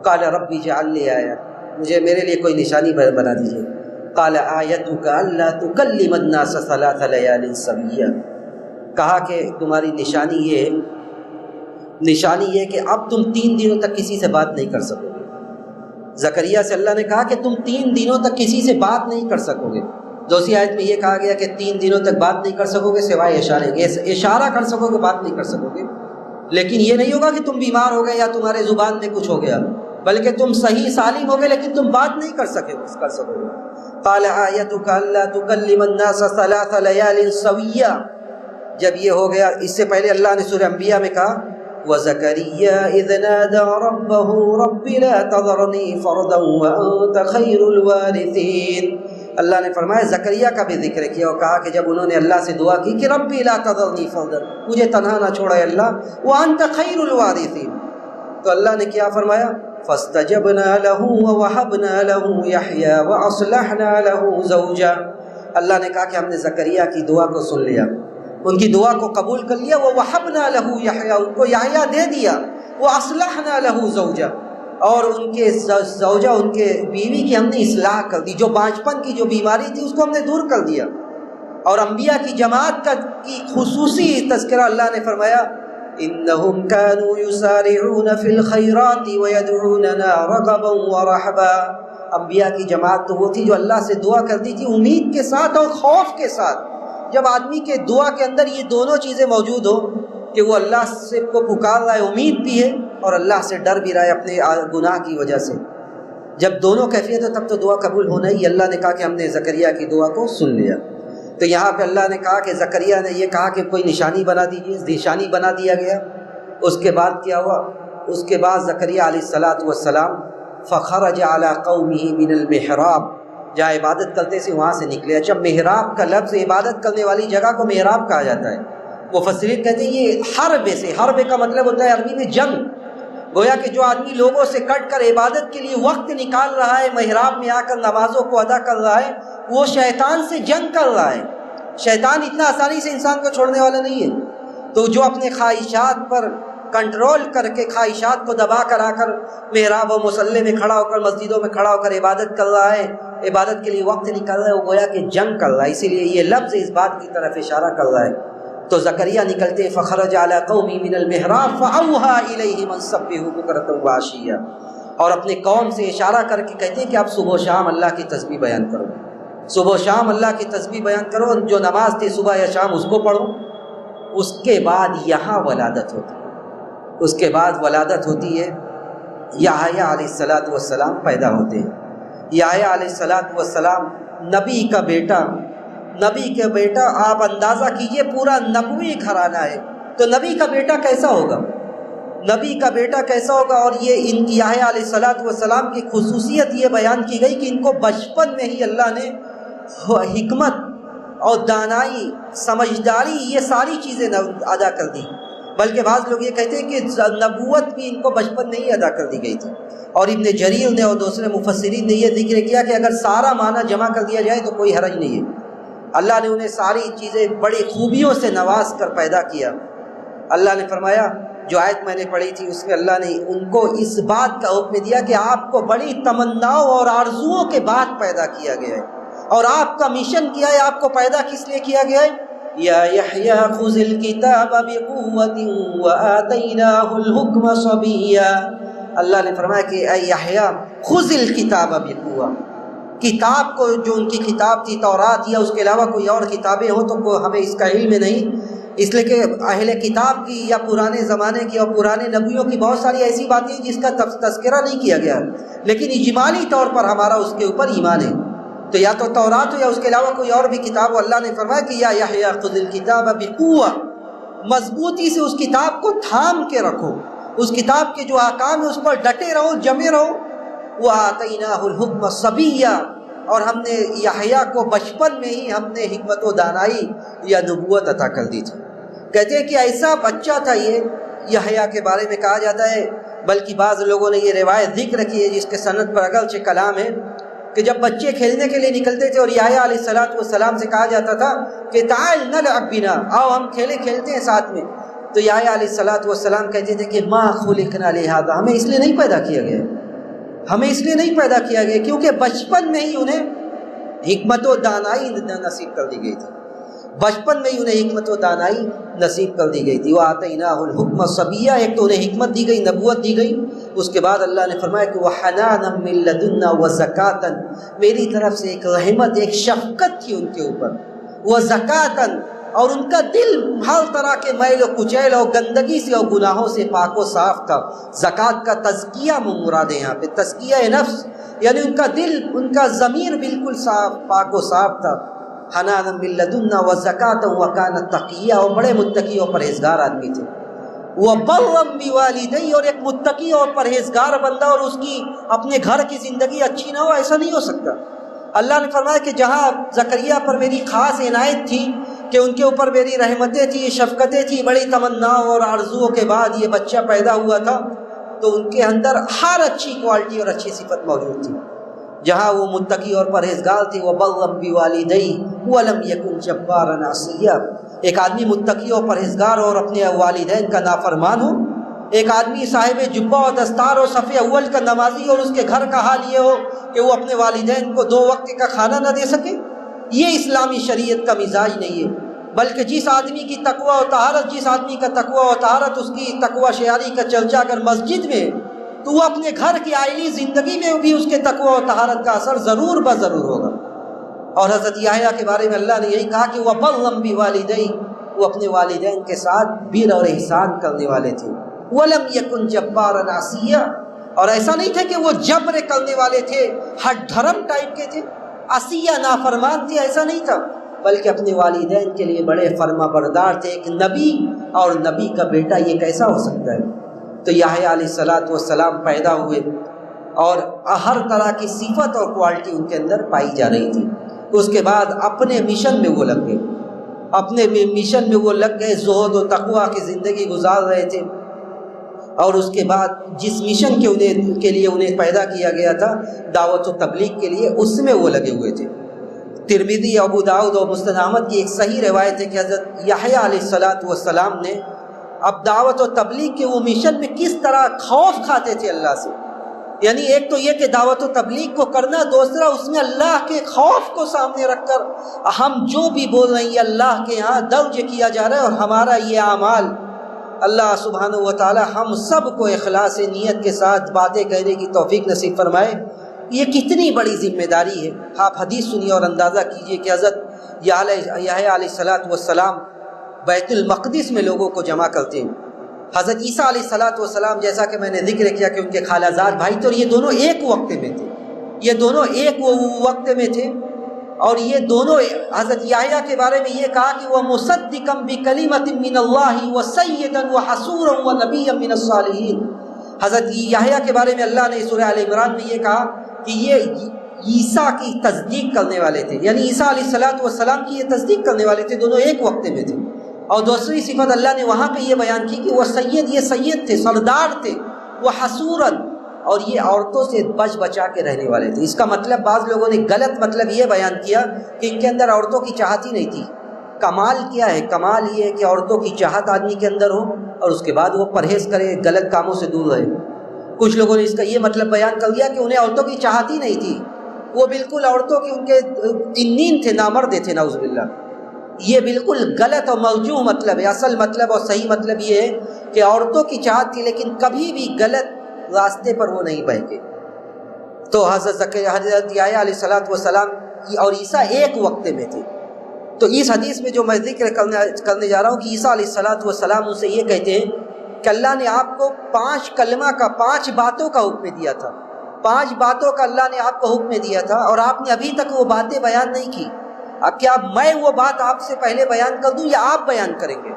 قال رب اجعل لی آیہ، مجھے میرے لیے کوئی نشانی بنا دیجئے۔ قال آیتک الا تکلم الناس ثلاث لیال سویا، کہا کہ تمہاری نشانی یہ ہے کہ اب تم 3 دنوں تک کسی سے بات نہیں کر سکو گے۔ زکریا سے اللہ نے کہا کہ تم 3 دنوں تک کسی سے بات نہیں کر سکو گے۔ دوسری آیت میں یہ کہا گیا کہ 3 دنوں تک بات نہیں کر سکو گے سوائے اشارے کے، اشارہ کر سکو گے، بات نہیں کر سکو گے۔ لیکن یہ نہیں ہوگا کہ تم بیمار ہو گئے یا تمہارے زبان میں کچھ ہو گیا، بلکہ تم صحیح سالم ہو گئے لیکن تم بات نہیں کر سکو گے۔ قال آیتک الا تکلم الناس ثلاث لیال سویا، جب یہ ہو گیا، اس سے پہلے اللہ نے سورہ انبیاء میں کہا وَزَكَرِيَّا إِذْ نَادَى رَبَّهُ رَبِّ لَا تَذَرْنِي فَرْدًا وَأَنْتَ خَيْرُ الْوَارِثِينَ۔ اللہ نے فرمایا زکریا کا بھی ذکر کیا اور کہا کہ جب انہوں نے اللہ سے دعا کی کہ ربی لا تذرنی فردا، مجھے تنہا نہ چھوڑے اللہ، وَأَنْتَ خَيْرُ الْوَارِثِينَ، تو اللہ نے کیا فرمایا فَاسْتَجَبْنَا لَهُ وَوَهَبْنَا لَهُ يَحْيَىٰ وَأَصْلَحْنَا لَهُ زَوْجَهُ، اللہ نے کہا کہ ہم نے زکریا کی دعا کو سن لیا، ان کی دعا کو قبول کر لیا، وَوَهَبْنَا لَهُ يَحْيَىٰ، ان کو یحییٰ دے دیا، وَأَصْلَحْنَا لَهُ زَوْجَهُ، اور ان کے زوجہ، ان کے بیوی کی ہم نے اصلاح کر دی، جو بانجپن کی جو بیماری تھی اس کو ہم نے دور کر دیا۔ اور انبیاء کی جماعت کی خصوصی تذکرہ اللہ نے فرمایا انہم کانوا یسارعون فی الخیرات ویدعوننا رغبا ورہبا، انبیاء کی جماعت تو وہ تھی جو اللہ سے دعا کرتی تھی امید کے ساتھ اور خوف کے ساتھ۔ جب آدمی کے دعا کے اندر یہ دونوں چیزیں موجود ہوں کہ وہ اللہ سے کو پکار رہا ہے، امید بھی ہے اور اللہ سے ڈر بھی رہا ہے اپنے گناہ کی وجہ سے، جب دونوں کیفیت ہے تب تو دعا قبول ہونا ہی۔ اللہ نے کہا کہ ہم نے زکریا کی دعا کو سن لیا۔ تو یہاں پہ اللہ نے کہا کہ زکریا نے یہ کہا کہ کوئی نشانی بنا دیجیے، نشانی بنا دیا گیا۔ اس کے بعد کیا ہوا؟ اس کے بعد زکریا علیہ السلام فخرج علی قومہ من المحراب، جہاں عبادت کرتے سے وہاں سے نکلے۔ جب محراب کا لفظ عبادت کرنے والی جگہ کو محراب کہا جاتا ہے، مفسرین کہتے ہیں یہ حرب سے، حرب کا مطلب ہوتا ہے عربی میں جنگ، گویا کہ جو آدمی لوگوں سے کٹ کر عبادت کے لیے وقت نکال رہا ہے، محراب میں آ کر نمازوں کو ادا کر رہا ہے، وہ شیطان سے جنگ کر رہا ہے۔ شیطان اتنا آسانی سے انسان کو چھوڑنے والا نہیں ہے، تو جو اپنے خواہشات پر کنٹرول کر کے، خواہشات کو دبا کر آ کر محراب و مصلی میں کھڑا ہو کر، مسجدوں میں کھڑا ہو کر عبادت کر رہا ہے، عبادت کے لیے وقت نکال رہا ہے، وہ گویا کہ جنگ کر رہا ہے، اسی لیے یہ لفظ اس بات کی طرف اشارہ کر رہا ہے۔ تو زکریا نکلتے فخرج علی قومی من المحراب فاوحى الیہم ان سبحوا بکرۃ وعشیا، اور اپنے قوم سے اشارہ کر کے کہتے ہیں کہ آپ صبح و شام اللہ کی تسبیح بیان کرو، صبح و شام اللہ کی تسبیح بیان کرو، جو نماز تھی صبح یا شام اس کو پڑھو۔ اس کے بعد یہاں ولادت ہوتی ہے، اس کے بعد ولادت ہوتی ہے، یحییٰ علیہ السلام پیدا ہوتے ہیں۔ یحییٰ علیہ السلام نبی کا بیٹا، آپ اندازہ کیجئے پورا نبوی گھرانہ ہے، تو نبی کا بیٹا کیسا ہوگا؟ نبی کا بیٹا کیسا ہوگا؟ اور یہ ان کی یحییٰ علیہ السلام کی خصوصیت یہ بیان کی گئی کہ ان کو بچپن میں ہی اللہ نے حکمت اور دانائی، سمجھداری، یہ ساری چیزیں ادا کر دی، بلکہ بعض لوگ یہ کہتے ہیں کہ نبوت بھی ان کو بچپن میں ہی ادا کر دی گئی تھی۔ اور ابن جریر نے اور دوسرے مفسرین نے یہ ذکر کیا کہ اگر سارا معنی جمع کر دیا جائے تو کوئی حرج نہیں ہے، اللہ نے انہیں ساری چیزیں بڑی خوبیوں سے نواز کر پیدا کیا۔ اللہ نے فرمایا، جو آیت میں نے پڑھی تھی اس میں اللہ نے ان کو اس بات کا حکم دیا کہ آپ کو بڑی تمناؤں اور آرزوؤں کے بعد پیدا کیا گیا ہے، اور آپ کا مشن کیا ہے، آپ کو پیدا کس لیے کیا گیا ہے؟ یا یحییٰ خذ الکتاب بقوۃ وآتیناہ الحکم صبیا، اللہ نے فرمایا کہ اے یحییٰ خذ الکتاب بقوۃ، کتاب کو، جو ان کی کتاب تھی تورات یا اس کے علاوہ کوئی اور کتابیں ہوں تو ہمیں اس کا علم نہیں، اس لیے کہ اہل کتاب کی یا پرانے زمانے کی اور پرانے نبیوں کی بہت ساری ایسی باتیں جس کا تذکرہ نہیں کیا گیا، لیکن اجمالی طور پر ہمارا اس کے اوپر ایمان ہے۔ تو یا تو تورات ہو یا اس کے علاوہ کوئی اور بھی کتاب ہو، اللہ نے فرمایا کہ یا یحییٰ خذ الکتاب بقوہ، مضبوطی سے اس کتاب کو تھام کے رکھو، اس کتاب کے جو احکام ہیں اس پر ڈٹے رہو، جمے رہو۔ وَآتَيْنَاهُ الْحُكْمَ صَبِيًّا، اور ہم نے یحییٰ کو بچپن میں ہی ہم نے حکمت و دانائی یا نبوت عطا کر دی تھی۔ کہتے ہیں کہ ایسا بچہ تھا یہ یحییٰ کے بارے میں کہا جاتا ہے، بلکہ بعض لوگوں نے یہ روایت ذکر کی ہے جس کے سند پر اگرچہ کلام ہے، کہ جب بچے کھیلنے کے لیے نکلتے تھے اور یحییٰ علیہ السلام سے کہا جاتا تھا کہ تعال نلعب بنا، آؤ ہم کھیلتے ہیں ساتھ میں، تو یحییٰ علیہ السلام کہتے تھے کہ ما خلقنا لہذا، ہمیں اس لیے نہیں پیدا کیا گیا، ہمیں اس لیے نہیں پیدا کیا گیا کیونکہ بچپن میں ہی انہیں حکمت و دانائی نصیب کر دی گئی تھی، بچپن میں ہی انہیں حکمت و دانائی نصیب کر دی گئی تھی۔ وَآتَيْنَاهُ الْحُكْمَ صَبِيًّا، ایک تو انہیں حکمت دی گئی، نبوت دی گئی، اس کے بعد اللہ نے فرمایا کہ وَحَنَانًا مِن لَدُنَّا وَزَكَاةً، میری طرف سے ایک رحمت، ایک شفقت تھی ان کے اوپر، وَزَكَاةً، اور ان کا دل ہر طرح کے میل و کچیل اور گندگی سے اور گناہوں سے پاک و صاف تھا۔ زکوٰۃ کا تزکیہ مراد ہے یہاں پہ، تزکیہ نفس، یعنی ان کا دل، ان کا ضمیر بالکل صاف، پاک و صاف تھا۔ حنانا من لدنا وزکاۃ وکان تقیہ، اور بڑے متقی اور پرہیزگار آدمی تھے۔ وبرا بوالدی، اور ایک متقی اور پرہیزگار بندہ اور اس کی اپنے گھر کی زندگی اچھی نہ ہو، ایسا نہیں ہو سکتا۔ اللہ نے فرمایا کہ جہاں زکریا پر میری خاص عنایت تھی کہ ان کے اوپر میری رحمتیں تھی، شفقتیں تھی، بڑی تمناؤں اور آرزوؤں کے بعد یہ بچہ پیدا ہوا تھا، تو ان کے اندر ہر اچھی کوالٹی اور اچھی صفت موجود تھی۔ جہاں وہ متقی اور پرہیزگار تھے، وَبَرًّا بِوَالِدَيْهِ وَلَمْ يَكُنْ جَبَّارًا عَصِيًّا، ایک آدمی متقی اور پرہیزگار اور اپنے والدین کا نافرمان ہو، ایک آدمی صاحب جبہ و دستار اور صف اول کا نمازی اور اس کے گھر کا حال یہ ہو کہ وہ اپنے والدین کو 2 وقت کا کھانا نہ دے سکے، یہ اسلامی شریعت کا مزاج نہیں ہے۔ بلکہ جس آدمی کی تقوی و طہارت، جس آدمی کا تقوی و طہارت، اس کی تقوی شعاری کا چرچا اگر مسجد میں، تو وہ اپنے گھر کی آئلی زندگی میں بھی اس کے تقوی و طہارت کا اثر ضرور بضرور ہوگا۔ اور حضرت یحییٰ کے بارے میں اللہ نے یہی کہا کہ وَبَرًّا بِوَالِدَيْهِ، وہ اپنے والدین کے ساتھ بر اور احسان کرنے والے تھے۔ وَلَمْ يَكُنْ جَبَّارًا عَصِيًّا، اور ایسا نہیں تھا کہ وہ جبر کرنے والے تھے، ہٹ دھرم ٹائپ کے تھے، عصیہ نافرمان تھے، ایسا نہیں تھا، بلکہ اپنے والدین کے لیے بڑے فرما بردار تھے۔ ایک نبی اور نبی کا بیٹا یہ کیسا ہو سکتا ہے؟ تو یحییٰ علیہ السلام پیدا ہوئے اور ہر طرح کی صفت اور کوالٹی ان کے اندر پائی جا رہی تھی۔ اس کے بعد اپنے مشن میں وہ لگ گئے، اپنے مشن میں وہ لگ گئے، زہد و تقوی کی زندگی گزار رہے تھے۔ اور اس کے بعد جس مشن کے لیے انہیں پیدا کیا گیا تھا، دعوت و تبلیغ کے لیے، اس میں وہ لگے ہوئے تھے۔ ترمذی، ابو داؤد اور مسند احمد کی ایک صحیح روایت ہے کہ حضرت یحییٰ علیہ السلام نے اب دعوت و تبلیغ کے وہ مشن میں کس طرح خوف کھاتے تھے اللہ سے، یعنی ایک تو یہ کہ دعوت و تبلیغ کو کرنا، دوسرا اس میں اللہ کے خوف کو سامنے رکھ کر ہم جو بھی بول رہے ہیں یہ اللہ کے ہاں درج کیا جا رہا ہے، اور ہمارا یہ اعمال اللہ سبحانہ و تعالی ہم سب کو اخلاص نیت کے ساتھ باتیں کہنے کی توفیق نصیب فرمائے۔ یہ کتنی بڑی ذمہ داری ہے۔ آپ حدیث سنیے اور اندازہ کیجئے کہ حضرت یحییٰ علیہ السلام بیت المقدس میں لوگوں کو جمع کرتے ہیں۔ حضرت عیسیٰ علیہ السلام، جیسا کہ میں نے ذکر کیا کہ ان کے خالہ زاد بھائی تھے، اور یہ دونوں ایک وقت میں تھے، یہ دونوں ایک وقت میں تھے، اور یہ دونوں حضرت یحییٰ کے بارے میں یہ کہا کہ وہ مصدقا بکلمۃ من اللہ وسیدا وحصورا ونبیا من الصالحین۔ حضرت یحییٰ کے بارے میں اللہ نے سورہ آل عمران میں یہ کہا کہ یہ عیسیٰ کی تصدیق کرنے والے تھے، یعنی عیسیٰ علیہ السلام کی یہ تصدیق کرنے والے تھے، دونوں ایک وقت میں تھے۔ اور دوسری صفت اللہ نے وہاں پہ یہ بیان کی کہ وہ یہ سید تھے، سردار تھے، وہ حصوراً، اور یہ عورتوں سے بچا کے رہنے والے تھے۔ اس کا مطلب بعض لوگوں نے غلط مطلب یہ بیان کیا کہ ان کے اندر عورتوں کی چاہت ہی نہیں تھی۔ کمال کیا ہے؟ کمال یہ ہے کہ عورتوں کی چاہت آدمی کے اندر ہو اور اس کے بعد وہ پرہیز کرے، غلط کاموں سے دور رہے۔ کچھ لوگوں نے اس کا یہ مطلب بیان کر دیا کہ انہیں عورتوں کی چاہت ہی نہیں تھی، وہ بالکل عورتوں کی ان کے تنین تھے، نامرد تھے، نعوذ باللہ۔ یہ بالکل غلط اور موجوہ مطلب ہے۔ اصل مطلب اور صحیح مطلب یہ ہے کہ عورتوں کی چاہت تھی لیکن کبھی بھی غلط راستے پر وہ نہیں بہکے۔ تو حضرت یحییٰ علیہ السلام اور عیسیٰ ایک وقت میں تھے، تو اس حدیث میں جو میں ذکر کرنے جا رہا ہوں کہ عیسیٰ علیہ السلام ان سے یہ کہتے ہیں کہ اللہ نے آپ کو 5 کلمہ کا 5 باتوں کا حکم دیا تھا، 5 باتوں کا اللہ نے آپ کو حکم دیا تھا، اور آپ نے ابھی تک وہ باتیں بیان نہیں کی۔ اب کیا میں وہ بات آپ سے پہلے بیان کر دوں یا آپ بیان کریں گے؟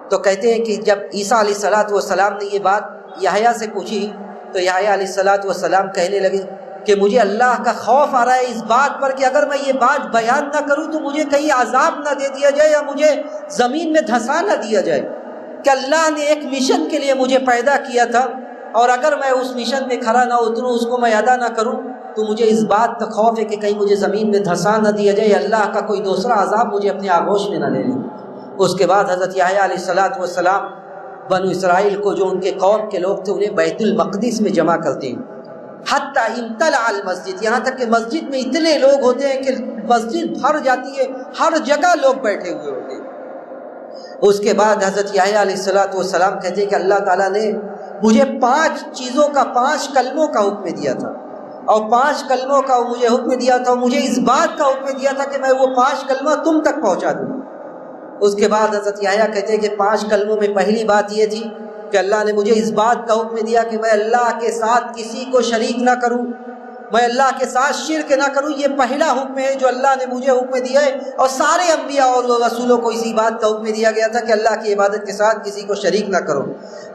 تو کہتے ہیں کہ جب عیسیٰ علیہ السلام نے یہ بات یحییٰ سے پوچھی تو یحییٰ علیہ السلام کہنے لگے کہ مجھے اللہ کا خوف آ رہا ہے اس بات پر کہ اگر میں یہ بات بیان نہ کروں تو مجھے کہیں عذاب نہ دے دیا جائے یا مجھے زمین میں دھسا نہ دیا جائے، کہ اللہ نے ایک مشن کے لیے مجھے پیدا کیا تھا، اور اگر میں اس مشن میں کھڑا نہ اتروں، اس کو میں ادا نہ کروں، تو مجھے اس بات کا خوف ہے کہ کہیں مجھے زمین میں دھسا نہ دیا جائے، اللہ کا کوئی دوسرا عذاب مجھے اپنے آغوش میں نہ لے لیں۔ اس کے بعد حضرت یحییٰ علیہ السلام بنو اسرائیل کو جو ان کے قوم کے لوگ تھے انہیں بیت المقدس میں جمع کرتے ہیں، حتیٰ امتلأ المسجد، یہاں تک کہ مسجد میں اتنے لوگ ہوتے ہیں کہ مسجد بھر جاتی ہے، ہر جگہ لوگ بیٹھے ہوئے ہوتے ہیں۔ اس کے بعد حضرت یحییٰ علیہ السلام کہتے ہیں کہ اللہ تعالیٰ نے مجھے 5 چیزوں کا 5 کلموں کا حکم دیا تھا، اور 5 کلموں کا مجھے حکم دیا تھا، مجھے اس بات کا حکم دیا تھا کہ میں وہ 5 کلمہ تم تک پہنچا دوں۔ اس کے بعد حضرت یحییٰ کہتے ہیں کہ 5 کلموں میں پہلی بات یہ تھی کہ اللہ نے مجھے اس بات کا حکم دیا کہ میں اللہ کے ساتھ کسی کو شریک نہ کروں، میں اللہ کے ساتھ شرک نہ کروں۔ یہ پہلا حکم ہے جو اللہ نے مجھے حکم دیا ہے، اور سارے انبیاء اور رسولوں کو اسی بات کا حکم دیا گیا تھا کہ اللہ کی عبادت کے ساتھ کسی کو شریک نہ کرو۔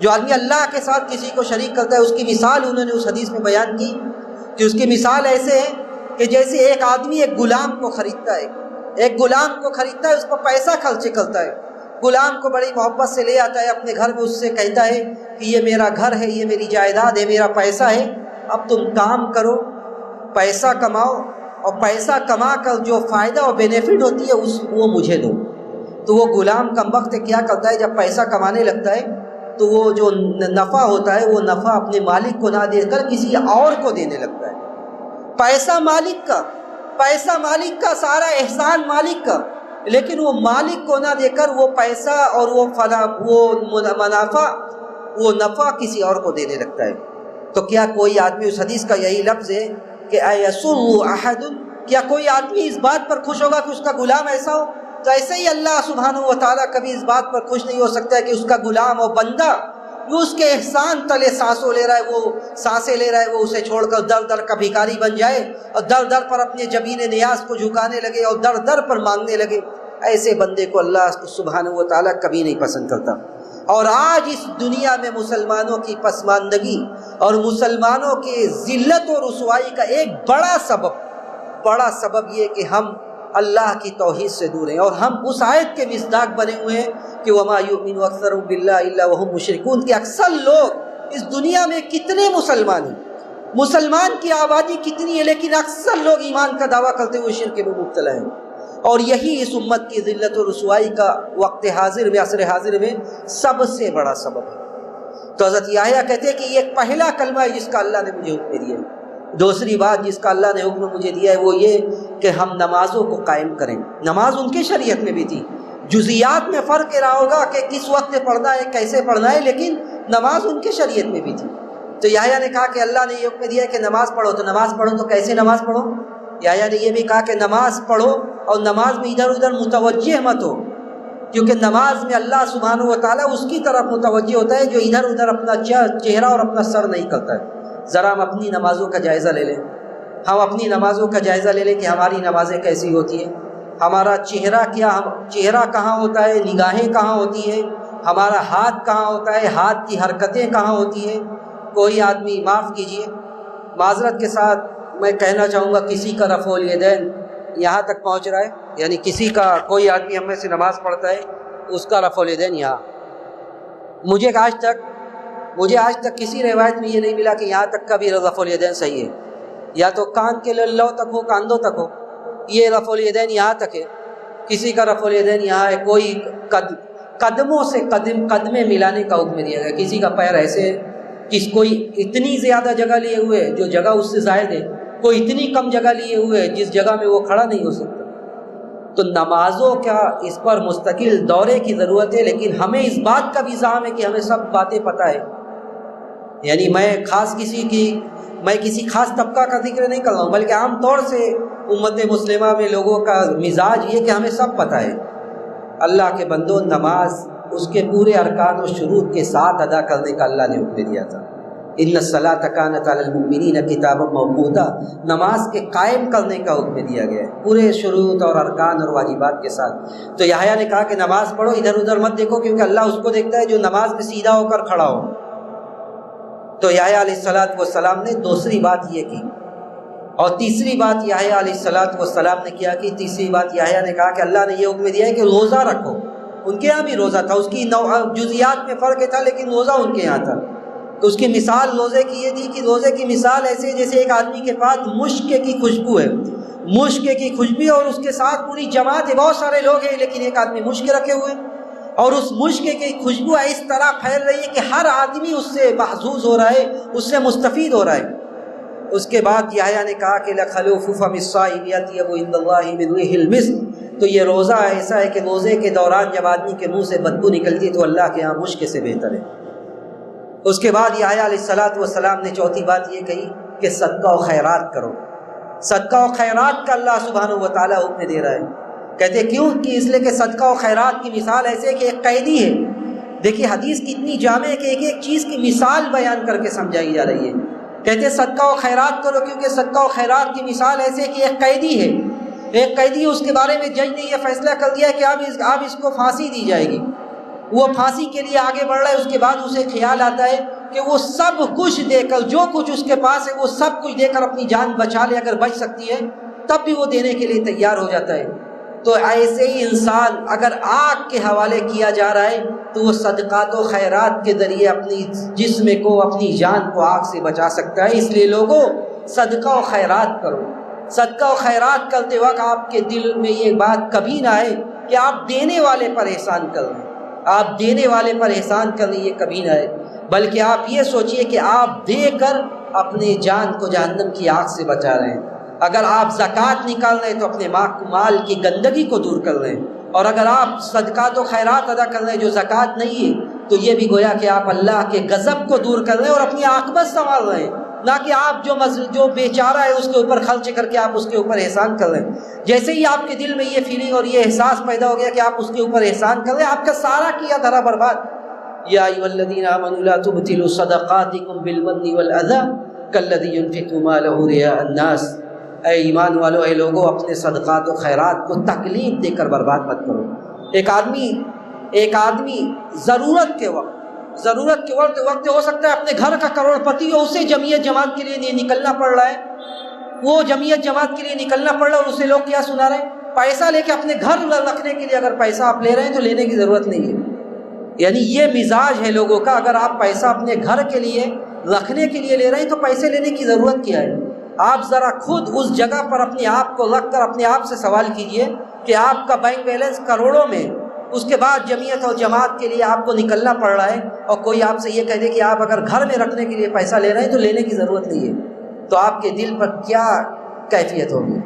جو آدمی اللہ کے ساتھ کسی کو شریک کرتا ہے اس کی مثال انہوں نے اس حدیث میں بیان کی کہ اس کی مثال ایسے ہے کہ جیسے ایک آدمی ایک غلام کو خریدتا ہے، ایک غلام کو خریدتا ہے، اس کو پیسہ خرچ کرتا ہے، غلام کو بڑی محبت سے لے آتا ہے اپنے گھر میں، اس سے کہتا ہے کہ یہ میرا گھر ہے، یہ میری جائیداد ہے، میرا پیسہ ہے، اب تم کام کرو، پیسہ کماؤ، اور پیسہ کما کر جو فائدہ اور بینیفٹ ہوتی ہے وہ مجھے دو۔ تو وہ غلام کم وقت کیا کرتا ہے، جب پیسہ کمانے لگتا ہے تو وہ جو نفع ہوتا ہے وہ نفع اپنے مالک کو نہ دے کر کسی اور کو دینے لگتا ہے۔ پیسہ مالک کا سارا احسان مالک کا، لیکن وہ مالک کو نہ دے کر وہ پیسہ اور وہ منافع، وہ نفع کسی اور کو دینے لگتا ہے۔ تو کیا کوئی آدمی، اس حدیث کا یہی لفظ ہے کہ ایسر احد، کیا کوئی آدمی اس بات پر خوش ہوگا کہ اس کا غلام ایسا ہو؟ تو ایسے ہی اللہ سبحانہ و تعالیٰ کبھی اس بات پر خوش نہیں ہو سکتا ہے کہ اس کا غلام اور بندہ جو اس کے احسان تلے سانسیں لے رہا ہے وہ اسے چھوڑ کر در در کا بھیکاری بن جائے، اور در در پر اپنے جبین نیاز کو جھکانے لگے اور در در پر مانگنے لگے۔ ایسے بندے کو اللہ سبحانہ و تعالیٰ کبھی نہیں پسند کرتا۔ اور آج اس دنیا میں مسلمانوں کی پسماندگی اور مسلمانوں کی ذلت و رسوائی کا ایک بڑا سبب یہ کہ ہم اللہ کی توحید سے دور ہیں، اور ہم اس آیت کے مصداق بنے ہوئے ہیں کہ وما یؤمن اکثرهم باللہ الا وهم مشرکون، کہ اکثر لوگ اس دنیا میں کتنے مسلمان ہیں، مسلمان کی آبادی کتنی ہے، لیکن اکثر لوگ ایمان کا دعویٰ کرتے ہوئے شرک میں مبتلا ہیں، اور یہی اس امت کی ذلت و رسوائی کا وقت حاضر میں، عصر حاضر میں سب سے بڑا سبب ہے۔ تو حضرت یحییٰ کہتے ہیں کہ یہ ایک پہلا کلمہ ہے جس کا اللہ نے مجھے حکم دیا ہے۔ دوسری بات جس کا اللہ نے حکم مجھے دیا ہے وہ یہ کہ ہم نمازوں کو قائم کریں۔ نماز ان کی شریعت میں بھی تھی، جزیات میں فرق رہا ہوگا کہ کس وقت پڑھنا ہے، کیسے پڑھنا ہے، لیکن نماز ان کی شریعت میں بھی تھی۔ تو یحییٰ نے کہا کہ اللہ نے یہ حکم دیا ہے کہ نماز پڑھو، تو نماز پڑھو تو کیسے نماز پڑھو؟ یحییٰ نے یہ بھی کہا کہ نماز پڑھو اور نماز میں ادھر ادھر متوجہ مت ہو، کیونکہ نماز میں اللہ سبحانہ و تعالیٰ اس کی طرف متوجہ ہوتا ہے جو ادھر ادھر اپنا چہرہ اور اپنا سر نہیں کرتا ہے۔ ذرا ہم اپنی نمازوں کا جائزہ لے لیں، کہ ہماری نمازیں کیسی ہوتی ہیں، ہمارا چہرہ کہاں ہوتا ہے، نگاہیں کہاں ہوتی ہیں، ہمارا ہاتھ کہاں ہوتا ہے، ہاتھ کی حرکتیں کہاں ہوتی ہیں۔ کوئی آدمی، معاف کیجئے، معذرت کے ساتھ میں کہنا چاہوں گا، کسی کا رفع الیدین یہاں تک پہنچ رہا ہے، یعنی کوئی آدمی ہم میں سے نماز پڑھتا ہے، اس کا رفع الیدین یہاں، مجھے آج تک کسی روایت میں یہ نہیں ملا کہ یہاں تک کا بھی رفع الیدین صحیح ہے، یا تو کان کے لو تک ہو، کاندھوں تک ہو، یہ رفع الیدین یہاں تک ہے، کسی کا رفع الیدین یہاں ہے، کوئی قدموں سے قدمیں ملانے کا حکم دیا گیا، کسی کا پیر ایسے ہے، کوئی اتنی زیادہ جگہ لیے ہوئے جو جگہ اس سے زائد ہے، کوئی اتنی کم جگہ لیے ہوئے جس جگہ میں وہ کھڑا نہیں ہو سکتا۔ تو نمازوں کا اس پر مستقل دورے کی ضرورت ہے، لیکن ہمیں اس بات کا بھی زعم ہے کہ ہمیں سب باتیں پتہ ہے، یعنی میں کسی خاص طبقہ کا ذکر نہیں کر رہا ہوں، بلکہ عام طور سے امت مسلمہ میں لوگوں کا مزاج یہ کہ ہمیں سب پتہ ہے اللہ کے بندوں، نماز اس کے پورے ارکان و شروط کے ساتھ ادا کرنے کا اللہ نے حکم دیا تھا۔ ان الصلاۃ کانت علی المؤمنین کتابا موقوتا، نماز کے قائم کرنے کا حکم دیا گیا ہے پورے شروط اور ارکان اور واجبات کے ساتھ۔ تو یحییٰ نے کہا کہ نماز پڑھو، ادھر ادھر مت دیکھو، کیونکہ اللہ اس کو دیکھتا ہے جو نماز میں سیدھا ہو کر کھڑا ہو۔ تو یحییٰ علیہ السلام نے دوسری بات یہ کی، اور تیسری بات یحییٰ علیہ السلام نے کیا کہ تیسری بات یحییٰ نے کہا کہ اللہ نے یہ حکم دیا ہے کہ روزہ رکھو۔ ان کے یہاں بھی روزہ تھا، اس کی جزیات میں فرق تھا، لیکن روزہ ان کے یہاں تھا۔ تو اس کی مثال روزے کی یہ دی کہ روزے کی مثال ایسے جیسے ایک آدمی کے پاس مشک کی خوشبو ہے، مشک کی خوشبو، اور اس کے ساتھ پوری جماعت ہے، بہت سارے لوگ ہیں، لیکن ایک آدمی مشک رکھے ہوئے، اور اس مشک کی خوشبو اس طرح پھیل رہی ہے کہ ہر آدمی اس سے محظوظ ہو رہا ہے، اس سے مستفید ہو رہا ہے۔ اس کے بعد یحییٰ نے کہا کہ لَخَلُوفُ فَمِ الصَّائِمِ أَطْيَبُ عِندَ اللَّهِ مِنْ رِيحِ الْمِسْكِ، تو یہ روزہ ایسا ہے کہ روزے کے دوران جب آدمی کے منہ سے بدبو نکلتی ہے تو اللہ کے ہاں مشک سے بہتر ہے۔ اس کے بعد یحییٰ علیہ السلام نے چوتھی بات یہ کہی کہ صدقہ و خیرات کرو۔ صدقہ و خیرات کا اللہ سبحانہ و تعالیٰ حکم دے رہا ہے۔ کہتے کیوں؟ کہ اس لیے کہ صدقہ و خیرات کی مثال ایسے کہ ایک قیدی ہے۔ دیکھیے حدیث کتنی جامع ہے کہ ایک ایک چیز کی مثال بیان کر کے سمجھائی جا رہی ہے۔ کہتے صدقہ و خیرات کرو، کیونکہ صدقہ و خیرات کی مثال ایسے کہ ایک قیدی ہے، ایک قیدی، اس کے بارے میں جج نے یہ فیصلہ کر دیا کہ اب اس کو پھانسی دی جائے گی۔ وہ پھانسی کے لیے آگے بڑھ رہا ہے، اس کے بعد اسے خیال آتا ہے کہ وہ سب کچھ دے کر، جو کچھ اس کے پاس ہے وہ سب کچھ دے کر اپنی جان بچا لے، اگر بچ سکتی ہے تب بھی وہ دینے کے لیے تیار ہو جاتا ہے۔ تو ایسے ہی انسان اگر آگ کے حوالے کیا جا رہا ہے تو وہ صدقات و خیرات کے ذریعے اپنی جسم کو، اپنی جان کو آگ سے بچا سکتا ہے۔ اس لیے لوگوں صدقہ و خیرات کرو۔ صدقہ و خیرات کرتے وقت آپ کے دل میں یہ بات کبھی نہ آئے کہ آپ دینے والے پر احسان کر رہے ہیں، آپ دینے والے پر احسان کر رہے ہیں، یہ کبھی نہ آئے، بلکہ آپ یہ سوچئے کہ آپ دے کر اپنے جان کو جہنم کی آگ سے بچا رہے ہیں۔ اگر آپ زکوٰۃ نکال رہے ہیں تو اپنے مال کی گندگی کو دور کر رہے ہیں، اور اگر آپ صدقات و خیرات ادا کر رہے ہیں جو زکوٰۃ نہیں ہے تو یہ بھی گویا کہ آپ اللہ کے غضب کو دور کر رہے ہیں اور اپنی عاقبت سنوار رہے ہیں، نہ کہ آپ جو بیچارہ ہے اس کے اوپر خرچ کر کے آپ اس کے اوپر احسان کر رہے ہیں۔ جیسے ہی آپ کے دل میں یہ فیلنگ اور یہ احساس پیدا ہو گیا کہ آپ اس کے اوپر احسان کر رہے ہیں، آپ کا سارا کیا دھرا برباد۔ یا ایھا الذین آمنوا لا تبطلوا صدقاتکم بالمن والأذى کالذی ينفق مالہ رئاء الناس، اے ایمان والو، اے لوگوں، اپنے صدقات و خیرات کو تکلیف دے کر برباد مت کرو۔ ایک آدمی ضرورت کے وقت ہو سکتا ہے اپنے گھر کا کروڑ پتی ہو، اسے جمعیت جماعت کے لیے نکلنا پڑ رہا ہے، وہ جمعیت جماعت کے لیے نکلنا پڑ رہا ہے، اور اسے لوگ کیا سنا رہے ہیں؟ پیسہ لے کے اپنے گھر رکھنے کے لیے اگر پیسہ آپ لے رہے ہیں تو لینے کی ضرورت نہیں ہے۔ یعنی یہ مزاج ہے لوگوں کا، اگر آپ پیسہ اپنے گھر کے لیے رکھنے کے لیے لے رہے ہیں تو پیسے لینے کی ضرورت کیا ہے؟ آپ ذرا خود اس جگہ پر اپنے آپ کو رکھ کر اپنے آپ سے سوال کیجئے کہ آپ کا بینک بیلنس کروڑوں میں، اس کے بعد جمعیت اور جماعت کے لیے آپ کو نکلنا پڑ رہا ہے، اور کوئی آپ سے یہ کہہ دے کہ آپ اگر گھر میں رکھنے کے لیے پیسہ لے رہے ہیں تو لینے کی ضرورت نہیں ہے، تو آپ کے دل پر کیا کیفیت ہوگی؟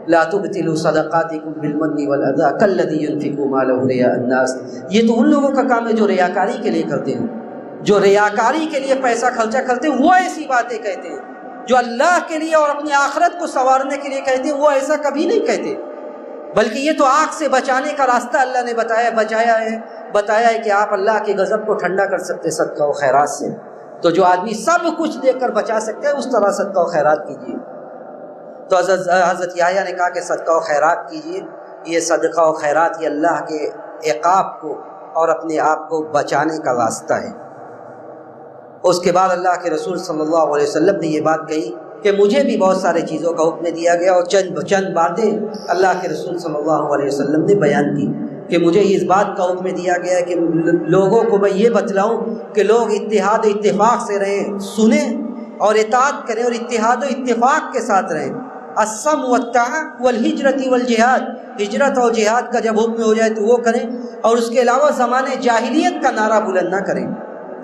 لا تبطلوا صدقاتکم بالمن والأذى کالذی ينفق مالہ رئاء الناس، یہ تو ان لوگوں کا کام ہے جو ریاکاری کے لیے کرتے ہیں، جو ریاکاری کے لیے پیسہ خرچہ کرتے ہیں، وہ ایسی باتیں کہتے ہیں۔ جو اللہ کے لیے اور اپنی آخرت کو سنوارنے کے لیے کہتے ہیں وہ ایسا کبھی نہیں کہتے، بلکہ یہ تو آگ سے بچانے کا راستہ اللہ نے بتایا ہے کہ آپ اللہ کے غضب کو ٹھنڈا کر سکتے صدقہ و خیرات سے۔ تو جو آدمی سب کچھ دے کر بچا سکتے ہیں اس طرح صدقہ و خیرات کیجیے۔ تو حضرت یحییٰ نے کہا کہ صدقہ و خیرات کیجیے، یہ صدقہ و خیرات یہ اللہ کے عقاب کو اور اپنے آپ کو بچانے کا راستہ ہے۔ اس کے بعد اللہ کے رسول صلی اللہ علیہ وسلم نے یہ بات کہی کہ مجھے بھی بہت سارے چیزوں کا حکم دیا گیا، اور چند باتیں اللہ کے رسول صلی اللہ علیہ وسلم نے بیان کی کہ مجھے اس بات کا حکم دیا گیا ہے کہ لوگوں کو میں یہ بتلاؤں کہ لوگ اتحاد و اتفاق سے رہیں، سنیں اور اطاعت کریں اور اتحاد و اتفاق کے ساتھ رہیں۔ السم والطاعہ والہجرت والجہاد، ہجرت اور جہاد کا جب حکم ہو جائے تو وہ کریں، اور اس کے علاوہ زمانے جاہلیت کا نعرہ بلند نہ کریں۔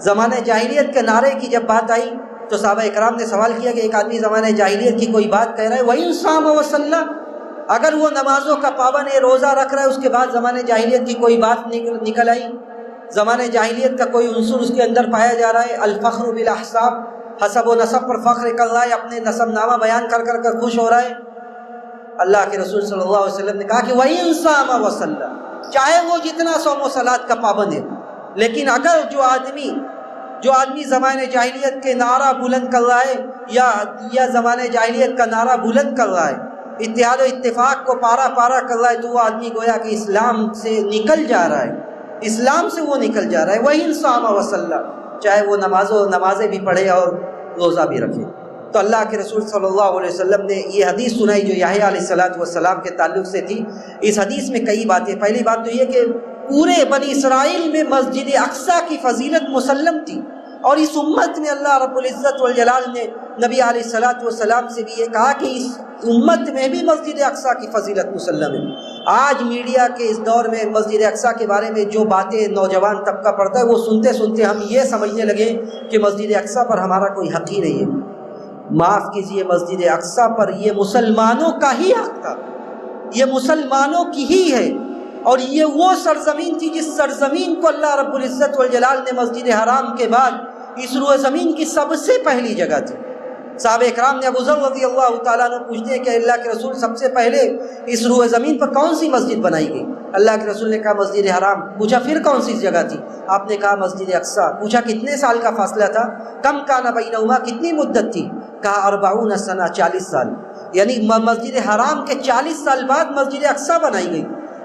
زمانے جاہلیت کے نعرے کی جب بات آئی تو صحابہ اکرام نے سوال کیا کہ ایک آدمی زمانے جاہلیت کی کوئی بات کہہ رہا ہے، وَإِن صَامَ وَصَلَّى، اگر وہ نمازوں کا پابند ہے، روزہ رکھ رہا ہے، اس کے بعد زمانے جاہلیت کی کوئی بات نکل آئی، زمانے جاہلیت کا کوئی عنصر اس کے اندر پایا جا رہا ہے؟ الفخر بالاحساب، حسب و نسب پر فخر کر رہا ہے، اپنے نسب نامہ بیان کر کر خوش ہو رہا ہے۔ اللہ کے رسول صلی اللہ علیہ وسلم نے کہا کہ وَإِن صَامَ وَصَلَّى، چاہے وہ جتنا صوم و صلات کا پابند ہے، لیکن اگر جو آدمی زمانے جاہلیت کے نعرہ بلند کر رہا ہے یا زمانے جاہلیت کا نعرہ بلند کر رہا ہے، اتحاد و اتفاق کو پارا کر رہا ہے، تو وہ آدمی گویا کہ اسلام سے نکل جا رہا ہے، اسلام سے وہ نکل جا رہا ہے۔ وَإِن صَامَ وَصَلَّى، چاہے وہ نمازیں بھی پڑھے اور روزہ بھی رکھے۔ تو اللہ کے رسول صلی اللہ علیہ وسلم نے یہ حدیث سنائی جو یحییٰ علیہ السلام کے تعلق سے تھی۔ اس حدیث میں کئی باتیں، پہلی بات تو یہ کہ پورے بنی اسرائیل میں مسجد اقصیٰ کی فضیلت مسلم تھی، اور اس امت میں اللہ رب العزت والجلال نے نبی علیہ السلام سے بھی یہ کہا کہ اس امت میں بھی مسجد اقصیٰ کی فضیلت مسلم ہے۔ آج میڈیا کے اس دور میں مسجد اقصیٰ کے بارے میں جو باتیں نوجوان طبقہ پڑھتا ہے، وہ سنتے سنتے ہم یہ سمجھنے لگے کہ مسجد اقصیٰ پر ہمارا کوئی حق ہی نہیں ہے۔ معاف کیجئے، مسجد اقصیٰ پر یہ مسلمانوں کا ہی حق تھا، یہ مسلمانوں کی ہی ہے، اور یہ وہ سرزمین تھی جس سرزمین کو اللہ رب العزت والجلال نے مسجد حرام کے بعد اس روئے زمین کی سب سے پہلی جگہ تھی۔ صحابہ اکرام نے ابو ذر رضی اللہ تعالیٰ عنہ پوچھتے ہیں کہ اللہ کے رسول سب سے پہلے اس روئے زمین پر کون سی مسجد بنائی گئی؟ اللہ کے رسول نے کہا مسجد حرام۔ پوچھا پھر کون سی جگہ تھی؟ آپ نے کہا مسجد اقصیٰ۔ پوچھا کتنے سال کا فاصلہ تھا؟ کم کان بینہما، کتنی مدت تھی؟ کہا 40 سنہ، 40 سال، یعنی مسجد حرام کے 40 سال بعد مسجد اقصیٰ بنائی گئی۔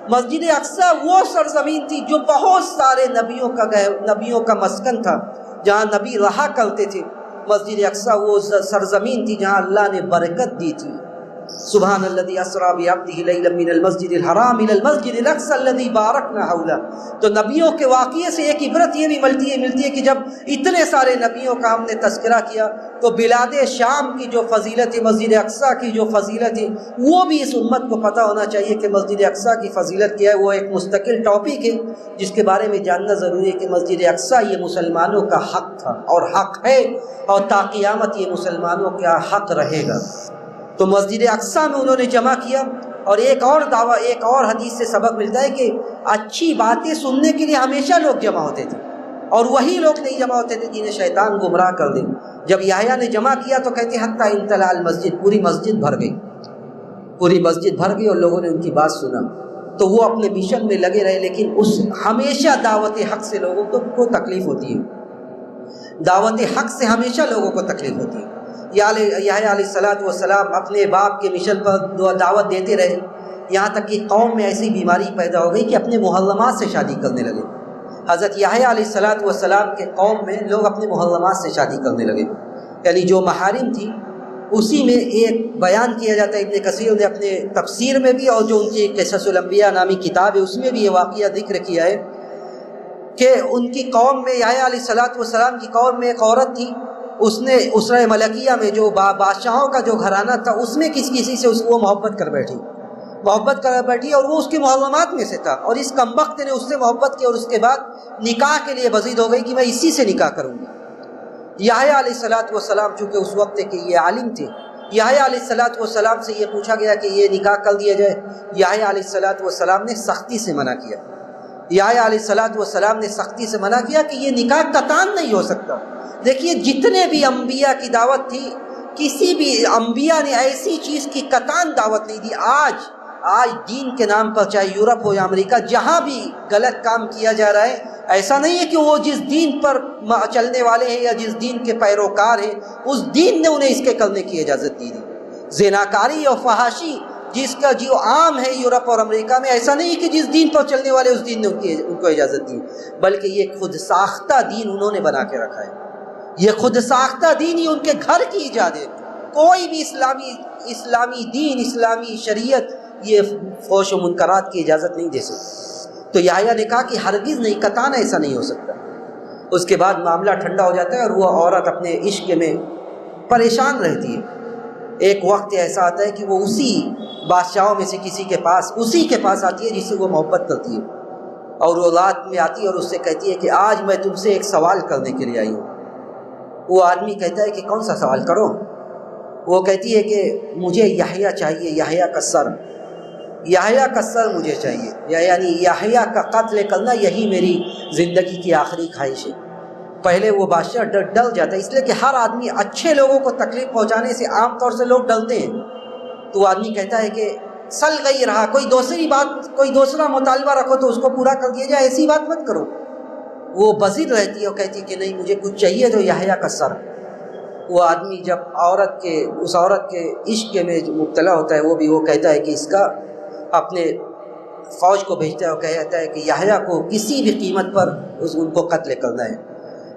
مسجد اقصیٰ وہ سرزمین تھی جو بہت سارے نبیوں کا مسکن تھا، جہاں نبی رہا کرتے تھے۔ مسجد اقصیٰ وہ سرزمین تھی جہاں اللہ نے برکت دی تھی۔ سبحان الذی اسریٰ بعبدہ لیلا من المسجد الحرام الی المسجد الاقصی الذی بارکنا حولہ۔ تو نبیوں کے واقعے سے ایک عبرت یہ بھی ملتی ہے کہ جب اتنے سارے نبیوں کا ہم نے تذکرہ کیا تو بلاد شام کی جو فضیلت ہے، مسجد اقصیٰ کی جو فضیلت ہے، وہ بھی اس امت کو پتہ ہونا چاہیے کہ مسجد اقصیٰ کی فضیلت کیا ہے۔ وہ ایک مستقل ٹاپک ہے جس کے بارے میں جاننا ضروری ہے کہ مسجد اقصیٰ یہ مسلمانوں کا حق تھا اور حق ہے، اور تا قیامت یہ مسلمانوں کا حق رہے گا۔ تو مسجد اقصیٰ میں انہوں نے جمع کیا، اور ایک اور حدیث سے سبق ملتا ہے کہ اچھی باتیں سننے کے لیے ہمیشہ لوگ جمع ہوتے تھے، اور وہی لوگ نہیں جمع ہوتے تھے جنہیں شیطان گمراہ کر دے۔ جب یحییٰ نے جمع کیا تو کہتے حتیٰ امتلأ المسجد، پوری مسجد بھر گئی اور لوگوں نے ان کی بات سنا، تو وہ اپنے مشن میں لگے رہے۔ لیکن ہمیشہ دعوت حق سے لوگوں کو تکلیف ہوتی ہے، دعوت حق سے ہمیشہ لوگوں کو تکلیف ہوتی ہے۔ یحییٰ علیہ السلام اپنے باپ کے مشن پر دعوت دیتے رہے، یہاں تک کہ قوم میں ایسی بیماری پیدا ہو گئی کہ اپنے محرمات سے شادی کرنے لگے۔ حضرت یحییٰ علیہ السلام کے قوم میں لوگ اپنے محرمات سے شادی کرنے لگے، یعنی جو محارم تھی اسی میں ایک بیان کیا جاتا ہے، ابن کثیر نے اپنے تفسیر میں بھی، اور جو ان کی قصص الانبیاء نامی کتاب ہے اس میں بھی یہ واقعہ ذکر کیا ہے کہ ان کی قوم میں، یحییٰ علیہ السلام کی قوم میں ایک عورت تھی، اس نے اسرہ ملکیہ میں جو بادشاہوں کا جو گھرانہ تھا اس میں کسی سے وہ محبت کر بیٹھی اور وہ اس کے محرمات میں سے تھا، اور اس کمبخت نے اس سے محبت کی اور اس کے بعد نکاح کے لیے بزید ہو گئی کہ میں اسی سے نکاح کروں گی۔ یحییٰ علیہ السلام چونکہ اس وقت کہ یہ عالم تھے، یحییٰ علیہ السلام سے یہ پوچھا گیا کہ یہ نکاح کر دیا جائے، یحییٰ علیہ السلام نے سختی سے منع کیا۔ یحییٰ علیہ السلام نے سختی سے منع کیا کہ یہ نکاح قطعاً نہیں ہو سکتا۔ دیکھیے جتنے بھی انبیاء کی دعوت تھی، کسی بھی انبیاء نے ایسی چیز کی قطعاً دعوت نہیں دی۔ آج دین کے نام پر چاہے یورپ ہو یا امریکہ، جہاں بھی غلط کام کیا جا رہا ہے، ایسا نہیں ہے کہ وہ جس دین پر چلنے والے ہیں یا جس دین کے پیروکار ہیں اس دین نے انہیں اس کے کرنے کی اجازت دی۔ زناکاری اور فحاشی جس کا جو عام ہے یورپ اور امریکہ میں، ایسا نہیں ہے کہ جس دین پر چلنے والے اس دین نے ان کو اجازت دی، بلکہ یہ خود ساختہ دین انہوں نے بنا کے رکھا ہے۔ یہ خود ساختہ دین ہی ان کے گھر کی ایجاد ہے۔ کوئی بھی اسلامی دین، اسلامی شریعت یہ فحش و منکرات کی اجازت نہیں دے سکتی۔ تو یحییٰ نے کہا کہ ہرگز نہیں، قطعاً ایسا نہیں ہو سکتا۔ اس کے بعد معاملہ ٹھنڈا ہو جاتا ہے اور وہ عورت اپنے عشق میں پریشان رہتی ہے۔ ایک وقت ایسا آتا ہے کہ وہ اسی بادشاہوں میں سے اسی کے پاس آتی ہے جس سے وہ محبت کرتی ہے، اور وہ رات میں آتی ہے اور اس سے کہتی ہے کہ آج میں تم سے ایک سوال کرنے کے لیے آئی ہوں۔ وہ آدمی کہتا ہے کہ کون سا سوال کرو؟ وہ کہتی ہے کہ مجھے یحییٰ چاہیے، یحییٰ کا سر۔ یحییٰ کا سر مجھے چاہیے، یعنی یحییٰ کا قتل کرنا یہی میری زندگی کی آخری خواہش ہے۔ پہلے وہ بادشاہ ڈر جاتا ہے، اس لیے کہ ہر آدمی اچھے لوگوں کو تکلیف پہنچانے سے عام طور سے لوگ ڈرتے ہیں، تو وہ آدمی کہتا ہے کہ سل گئی رہا، کوئی دوسری بات، کوئی دوسرا مطالبہ رکھو تو اس کو پورا کر دیا جائے، ایسی بات مت کرو۔ وہ بصیر رہتی ہے اور کہتی ہے کہ نہیں مجھے کچھ چاہیے تو یحییٰ کا سر۔ وہ آدمی جب اس عورت کے عشق میں مبتلا ہوتا ہے، وہ کہتا ہے کہ اس کا اپنے فوج کو بھیجتا ہے اور کہتا ہے کہ یحییٰ کو کسی بھی قیمت پر ان کو قتل کرنا ہے،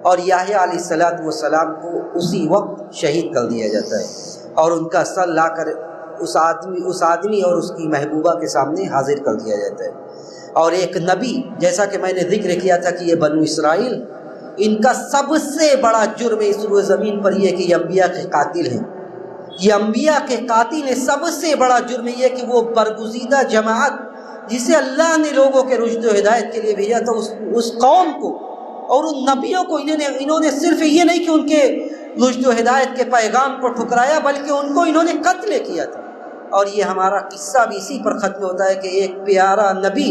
اور یحییٰ علیہ السلام کو اسی وقت شہید کر دیا جاتا ہے، اور ان کا سر لا کر اس آدمی اور اس کی محبوبہ کے سامنے حاضر کر دیا جاتا ہے۔ اور ایک نبی، جیسا کہ میں نے ذکر کیا تھا کہ یہ بنو اسرائیل، ان کا سب سے بڑا جرم اس روئے زمین پر یہ کہ یہ انبیاء کے قاتل ہیں، یہ انبیاء کے قاتل ہیں۔ سب سے بڑا جرم یہ کہ وہ برگزیدہ جماعت جسے اللہ نے لوگوں کے رشد و ہدایت کے لیے بھیجا تھا، اس قوم کو اور ان نبیوں کو انہوں نے صرف یہ نہیں کہ ان کے رشد و ہدایت کے پیغام کو ٹھکرایا، بلکہ ان کو انہوں نے قتل کیا تھا۔ اور یہ ہمارا قصہ بھی اسی پر ختم ہوتا ہے کہ ایک پیارا نبی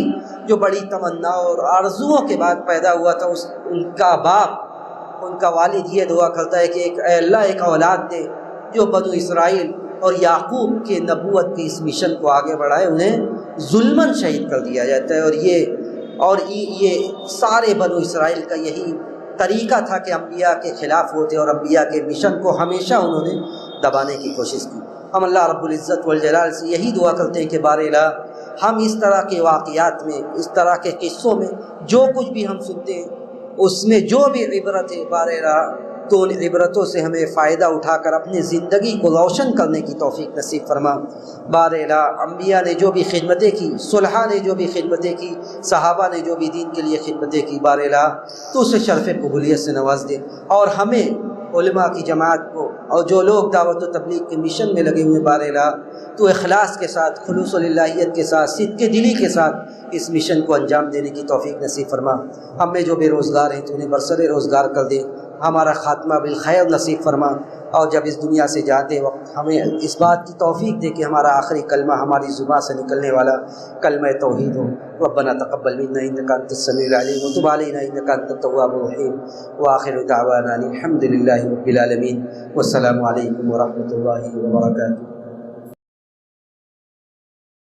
جو بڑی تمنا اور آرزوؤں کے بعد پیدا ہوا تھا، ان کا باپ، ان کا والد یہ دعا کرتا ہے کہ اے اللہ ایک اولاد دے جو بنو اسرائیل اور یعقوب کے نبوت کے اس مشن کو آگے بڑھائے۔ انہیں ظلماً شہید کر دیا جاتا ہے، اور یہ سارے بنو اسرائیل کا یہی طریقہ تھا کہ انبیاء کے خلاف ہوتے اور انبیاء کے مشن کو ہمیشہ انہوں نے دبانے کی کوشش کی۔ ہم اللہ رب العزت والجلال سے یہی دعا کرتے ہیں کہ بار الہ ہم اس طرح کے واقعات میں، اس طرح کے قصوں میں جو کچھ بھی ہم سنتے ہیں، اس میں جو بھی عبرت ہے، بار الہ تو ان عبرتوں سے ہمیں فائدہ اٹھا کر اپنی زندگی کو روشن کرنے کی توفیق نصیب فرما۔ بار الہ انبیاء نے جو بھی خدمتیں کی، صلحاء نے جو بھی خدمتیں کی، صحابہ نے جو بھی دین کے لیے خدمتیں کی، بار الہ تو اسے شرف قبولیت سے نواز دے، اور ہمیں علماء کی جماعت کو اور جو لوگ دعوت و تبلیغ کے مشن میں لگے ہوئے، بار الہ تو اخلاص کے ساتھ، خلوص اللہیت کے ساتھ، صدق دلی کے ساتھ اس مشن کو انجام دینے کی توفیق نصیب فرما۔ ہم میں جو بے روزگار ہیں تو انہیں برسر روزگار کر دے، ہمارا خاتمہ بالخیر نصیب فرما، اور جب اس دنیا سے جاتے وقت ہمیں اس بات کی توفیق دے کہ ہمارا آخری کلمہ ہماری زبان سے نکلنے والا کلمہ توحید ہو۔ ربنا تقبل منا انک انت السمیع العلیم وتب علینا انک انت التواب الرحیم، وآخر دعوانا الحمد للہ رب العالمین، والسلام علیکم ورحمۃ اللہ وبرکاتہ۔